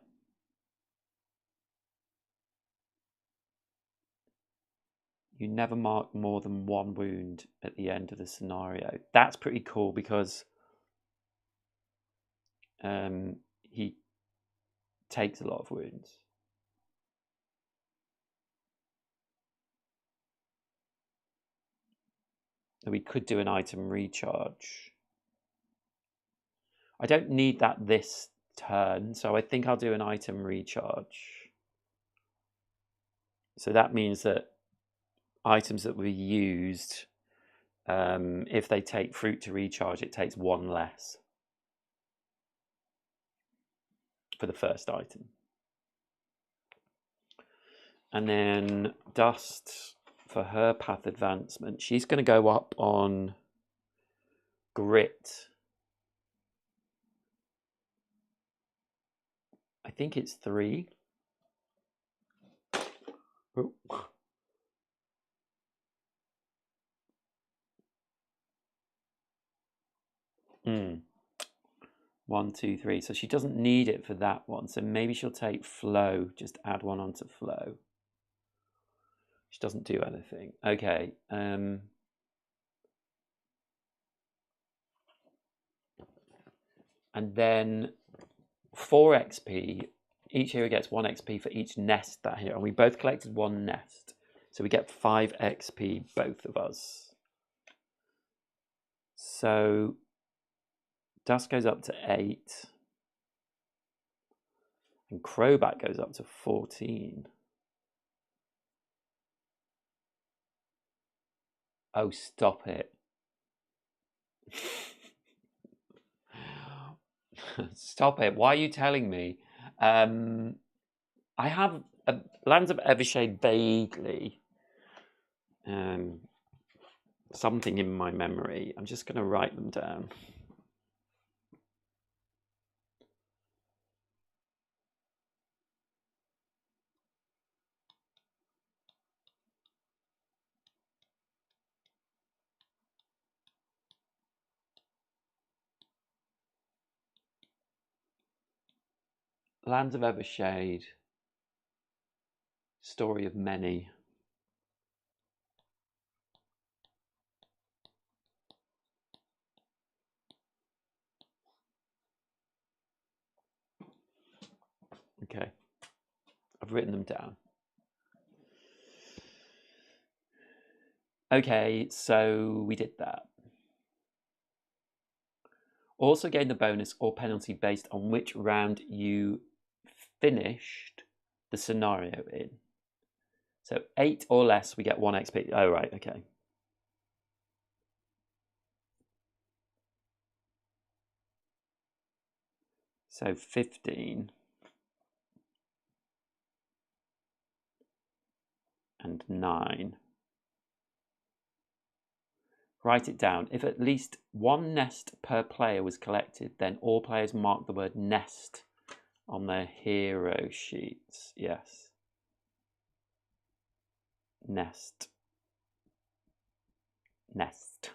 Speaker 1: You never mark more than one wound at the end of the scenario. That's pretty cool because he takes a lot of wounds. We could do an item recharge. I don't need that this turn, so I think I'll do an item recharge. So that means that items that were used, if they take fruit to recharge, it takes one less for the first item. And then Dust, for her path advancement, she's going to go up on Grit. I think it's 3. Oh. 1, 2, 3. So she doesn't need it for that one. So maybe she'll take Flow. Just add one onto Flow. She doesn't do anything. Okay. And then 4 XP. Each hero gets 1 XP for each nest that hero. And we both collected 1 nest. So we get 5 XP, both of us. So Dust goes up to 8. And Crowback goes up to 14. Oh, stop it. Stop it. Why are you telling me? I have Lands of Evershade vaguely. Something in my memory. I'm just going to write them down. Lands of Evershade. Story of Many. Okay. I've written them down. Okay, so we did that. Also gain the bonus or penalty based on which round you finished the scenario in. So 8 or less, we get 1 XP. Oh, right, okay. So 15. And 9. Write it down. If at least 1 nest per player was collected, then all players mark the word nest on their hero sheets. Yes. Nest. Nest.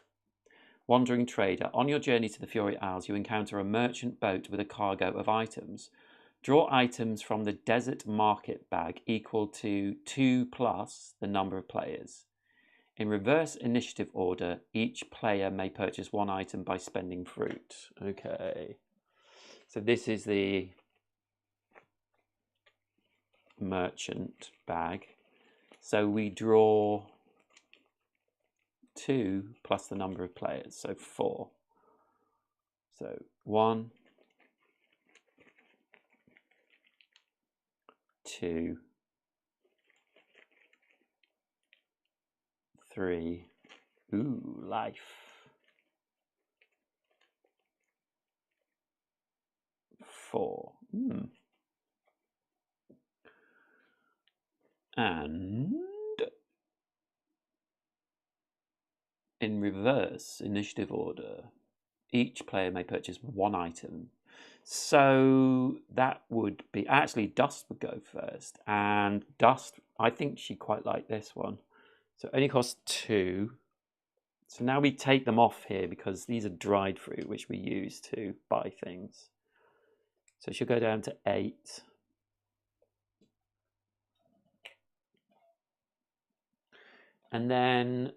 Speaker 1: Wandering trader. On your journey to the Fury Isles, you encounter a merchant boat with a cargo of items. Draw items from the desert market bag equal to 2 plus the number of players. In reverse initiative order, each player may purchase 1 item by spending fruit. Okay. So this is the merchant bag. So we draw 2 plus the number of players, so 4. So 1, 2, 3. Ooh, life. 4. And in reverse initiative order, each player may purchase 1 item. So that would be, actually Dust would go first, and Dust, I think she quite liked this one. So it only costs 2. So now we take them off here because these are dried fruit, which we use to buy things. So she'll go down to 8. And then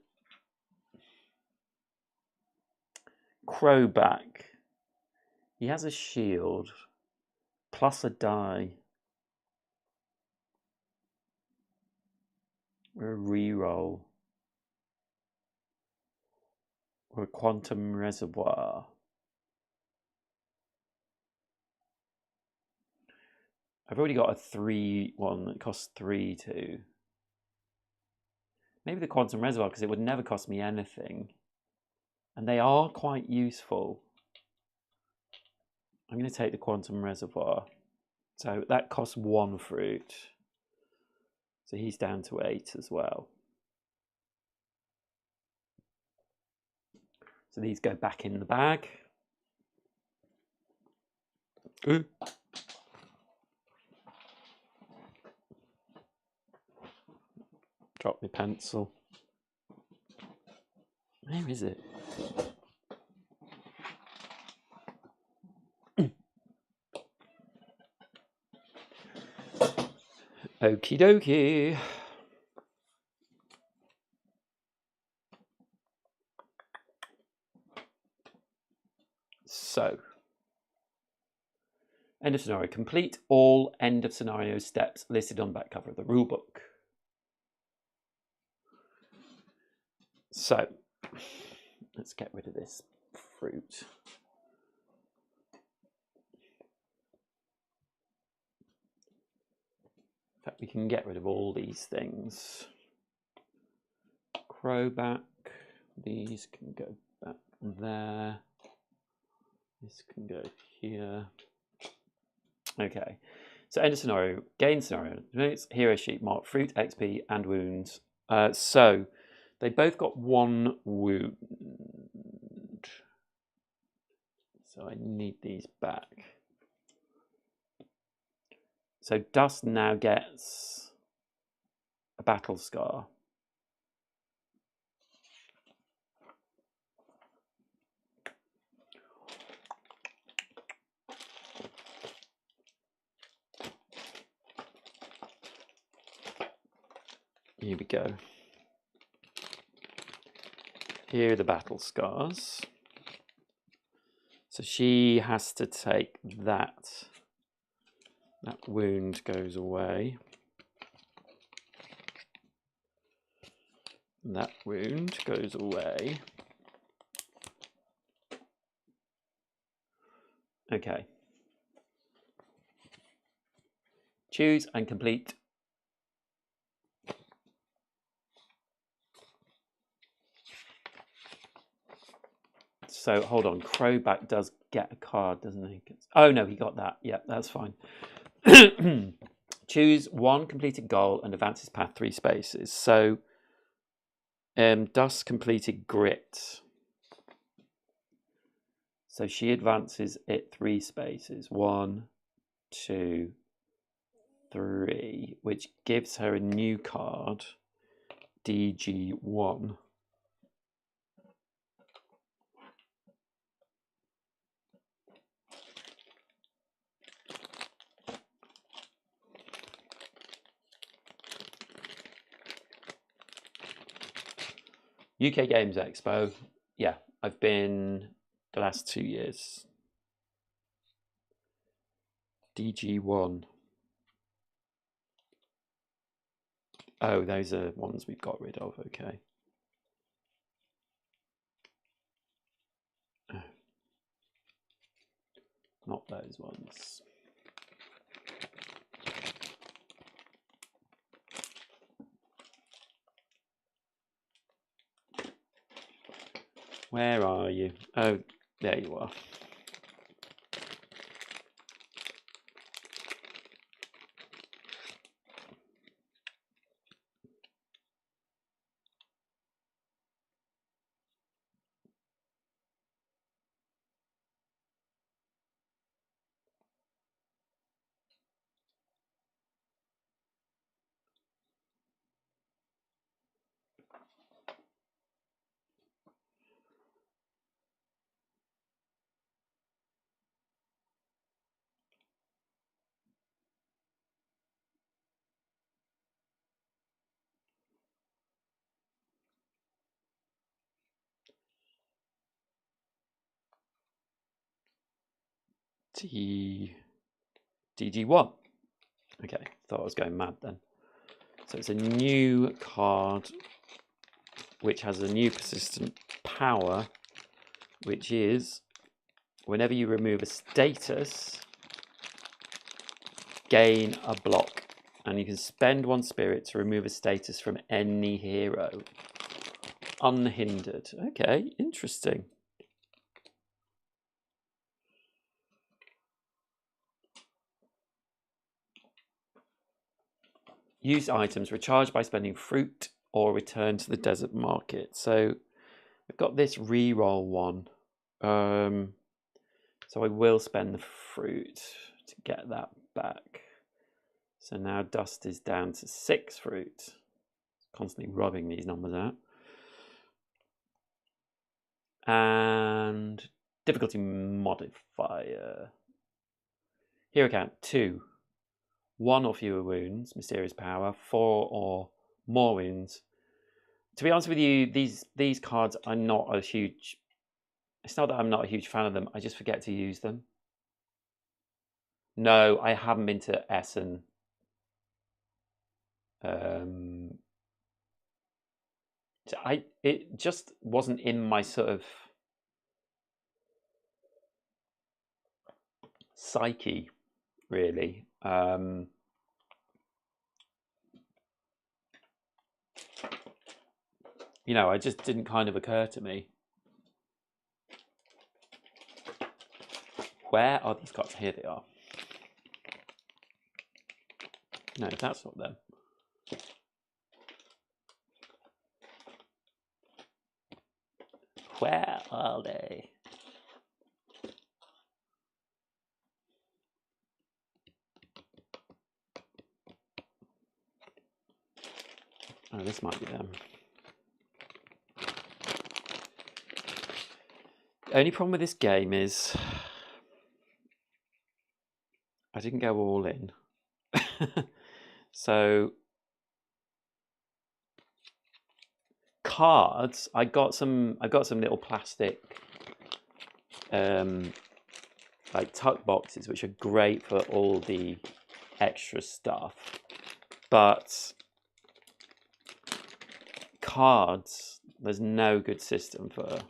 Speaker 1: Crowback. He has a shield plus a die. Or a reroll. Or a quantum reservoir. I've already got a 3 one that costs 3 too. Maybe the quantum reservoir, because it would never cost me anything. And they are quite useful. I'm going to take the quantum reservoir. So that costs 1 fruit. So he's down to 8 as well. So these go back in the bag. Ooh. Drop my pencil. Where is it? Okie dokie. So, end of scenario. Complete all end of scenario steps listed on the back cover of the rulebook. So, let's get rid of this fruit. In fact, we can get rid of all these things. Crowback. These can go back there. This can go here. Okay. So end of scenario. Gain scenario. Hero sheet mark fruit, XP, and wounds. So they both got 1 wound. So I need these back. So Dust now gets a battle scar. Here we go. Here are the battle scars. So she has to take that. That wound goes away. That wound goes away. Okay. Choose and complete. So hold on, Crowback does get a card, doesn't he? Oh no, he got that. Yeah, that's fine. Choose 1 completed goal and advance his path 3 spaces. So Dust completed Grit. So she advances it 3 spaces. 1, 2, 3, which gives her a new card, DG1. UK Games Expo. Yeah, I've been the last 2 years. DG1. Oh, those are ones we've got rid of. Okay. Oh. Not those ones. Where are you? Oh, there you are. DG1. Okay, thought I was going mad then. So it's a new card which has a new persistent power, which is whenever you remove a status, gain a block. And you can spend 1 spirit to remove a status from any hero. Unhindered. Okay, interesting. Used items recharged by spending fruit or return to the desert market. So we've got this reroll one. So I will spend the fruit to get that back. So now dust is down to 6 fruit. Constantly rubbing these numbers out. And difficulty modifier. Hero count 2. 1 or fewer wounds, mysterious power. 4 or more wounds. To be honest with you, these cards are not a huge... It's not that I'm not a huge fan of them. I just forget to use them. No, I haven't been to Essen. It just wasn't in my sort of psyche, really. You know, it just didn't kind of occur to me. Where are these cards? Here they are. No, that's not them. Where are they? Oh, this might be them. The only problem with this game is I didn't go all in. So cards, I got some little plastic like tuck boxes, which are great for all the extra stuff. But cards, there's no good system for.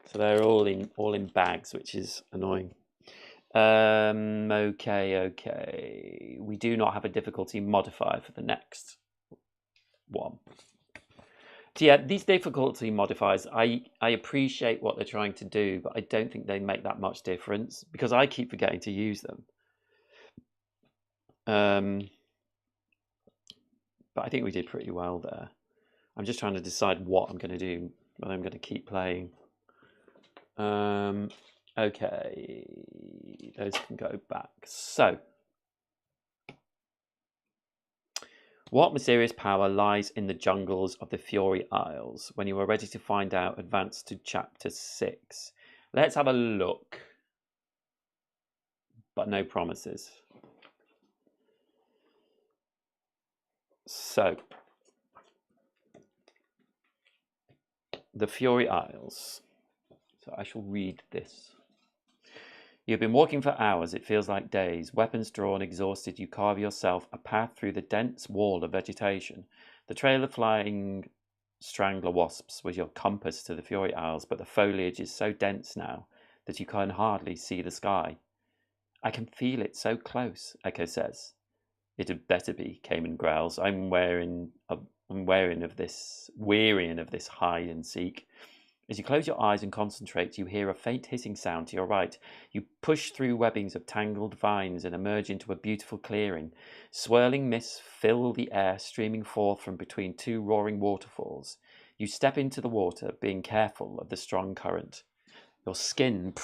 Speaker 1: So they're all in bags, which is annoying. Okay. We do not have a difficulty modifier for the next one. So yeah, these difficulty modifiers, I appreciate what they're trying to do, but I don't think they make that much difference because I keep forgetting to use them. But I think we did pretty well there. I'm just trying to decide what I'm going to do, whether I'm going to keep playing. Okay, those can go back. So, what mysterious power lies in the jungles of the Fury Isles? When you are ready to find out, advance to chapter 6. Let's have a look. But no promises. So, the Fury Isles. So I shall read this. You've been walking for hours, it feels like days. Weapons drawn, exhausted, you carve yourself a path through the dense wall of vegetation. The trail of flying strangler wasps was your compass to the Fury Isles, but the foliage is so dense now that you can hardly see the sky. I can feel it so close, Echo says. It had better be, Cayman growls. I'm wearying of this hide and seek. As you close your eyes and concentrate, you hear a faint hissing sound to your right. You push through webbings of tangled vines and emerge into a beautiful clearing. Swirling mists fill the air, streaming forth from between 2 roaring waterfalls. You step into the water, being careful of the strong current. Your skin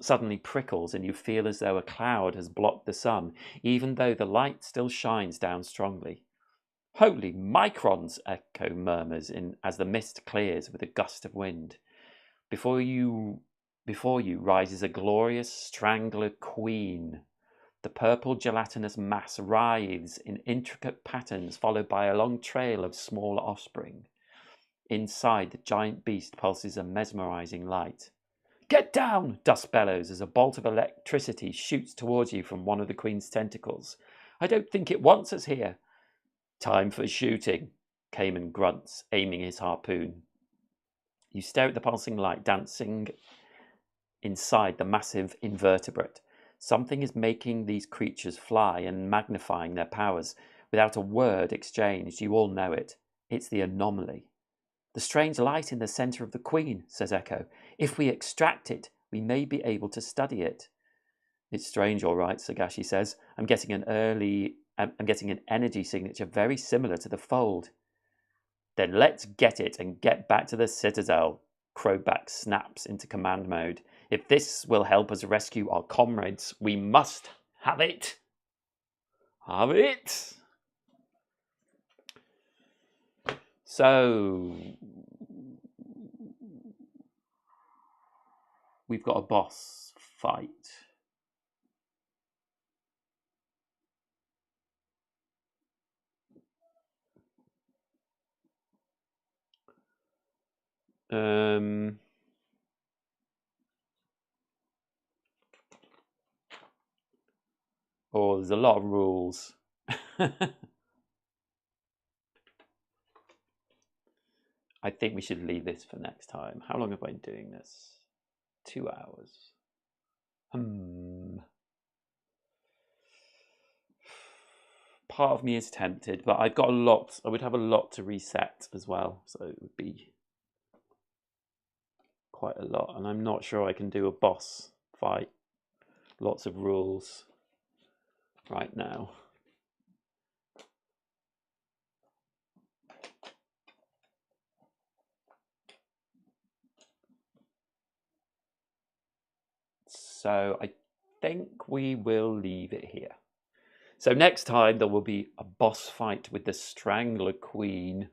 Speaker 1: suddenly prickles, and you feel as though a cloud has blocked the sun, even though the light still shines down strongly. Holy microns, Echo murmurs as the mist clears with a gust of wind. Before you rises a glorious strangler queen. The purple gelatinous mass writhes in intricate patterns, followed by a long trail of smaller offspring. Inside, the giant beast pulses a mesmerizing light. Get down! Dust bellows as a bolt of electricity shoots towards you from one of the Queen's tentacles. I don't think it wants us here. Time for shooting, Cayman grunts, aiming his harpoon. You stare at the pulsing light dancing inside the massive invertebrate. Something is making these creatures fly and magnifying their powers. Without a word exchanged, you all know it. It's the anomaly. The strange light in the centre of the Queen, says Echo. If we extract it, we may be able to study it. It's strange, all right, Sagashi says. I'm getting an energy signature very similar to the fold. Then let's get it and get back to the Citadel. Crowback snaps into command mode. If this will help us rescue our comrades, we must have it. Have it. So, we've got a boss fight. Oh, there's a lot of rules. I think we should leave this for next time. How long have I been doing this? 2 hours. Part of me is tempted, but I've got a lot. I would have a lot to reset as well, so it would be quite a lot. And I'm not sure I can do a boss fight. Lots of rules right now. So I think we will leave it here. So next time there will be a boss fight with the Strangler Queen.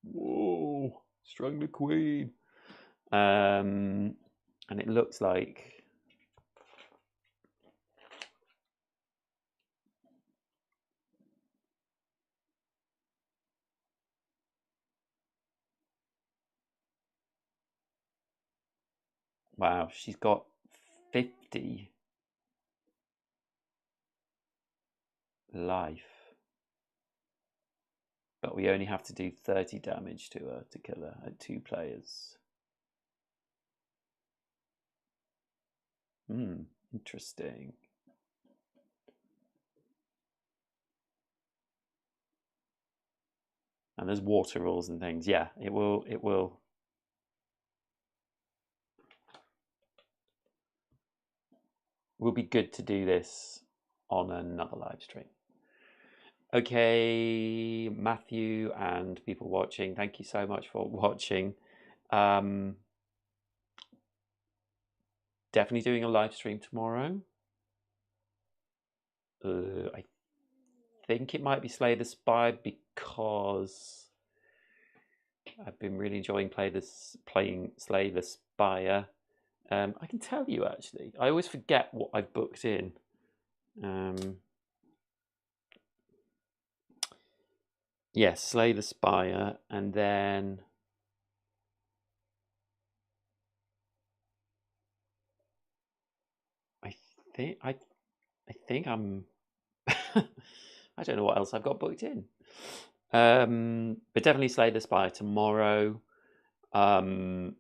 Speaker 1: Whoa, Strangler Queen. And it looks like wow, she's got 50 life. But we only have to do 30 damage to her to kill her at 2 players. Interesting. And there's water rules and things. Yeah, it will be good to do this on another live stream. Okay, Matthew and people watching, thank you so much for watching. Definitely doing a live stream tomorrow. I think it might be Slay the Spire because I've been really enjoying playing Slay the Spire. I can tell you actually. I always forget what I've booked in. Yes, Slay the Spire, and then I think I'm I don't know what else I've got booked in. But definitely Slay the Spire tomorrow. I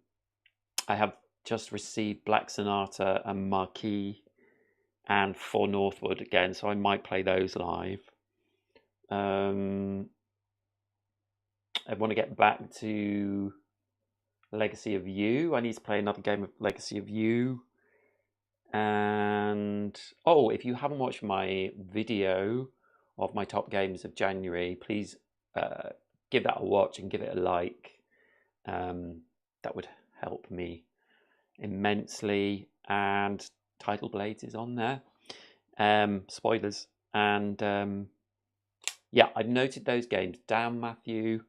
Speaker 1: have just received Black Sonata and Marquis and For Northwood again, so I might play those live. I want to get back to Legacy of You. I need to play another game of Legacy of You. And if you haven't watched my video of my top games of January, please give that a watch and give it a like. That would help me immensely. And Tidal Blades is on there. Spoilers. And yeah, I've noted those games down, Matthew,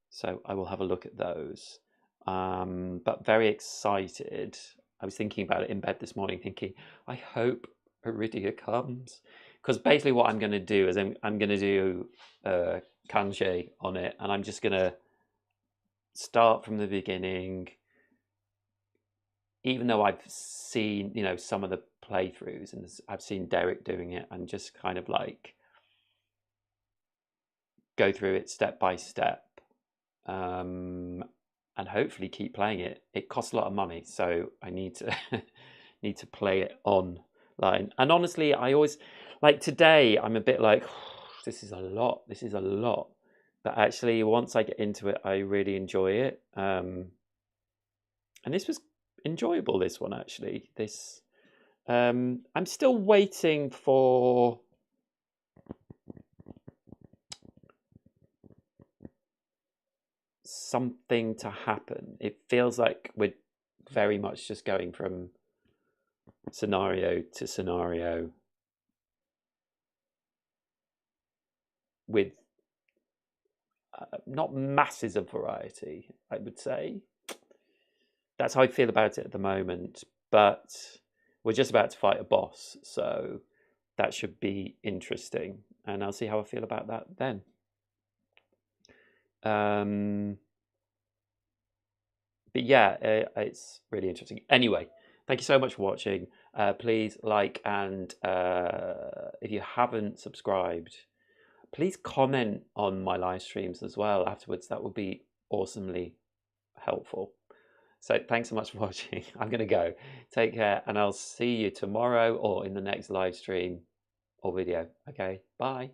Speaker 1: so I will have a look at those. But very excited. I was thinking about it in bed this morning, thinking, I hope Iridia comes. Because basically what I'm going to do is I'm going to do Kanji on it, and I'm just going to start from the beginning, even though I've seen, you know, some of the playthroughs and I've seen Derek doing it, and just kind of like go through it step by step, and hopefully keep playing it. It costs a lot of money, so I need to need to play it online. And honestly, I always like today. I'm a bit like, this is a lot. This is a lot. But actually, once I get into it, I really enjoy it. And this was enjoyable. This one actually. This I'm still waiting for something to happen. It feels like we're very much just going from scenario to scenario with not masses of variety, I would say. That's how I feel about it at the moment, but we're just about to fight a boss, so that should be interesting, and I'll see how I feel about that then. But yeah, it's really interesting. Anyway, thank you so much for watching. Please like, and if you haven't subscribed, please comment on my live streams as well afterwards. That would be awesomely helpful. So thanks so much for watching. I'm going to go. Take care, and I'll see you tomorrow or in the next live stream or video. Okay, bye.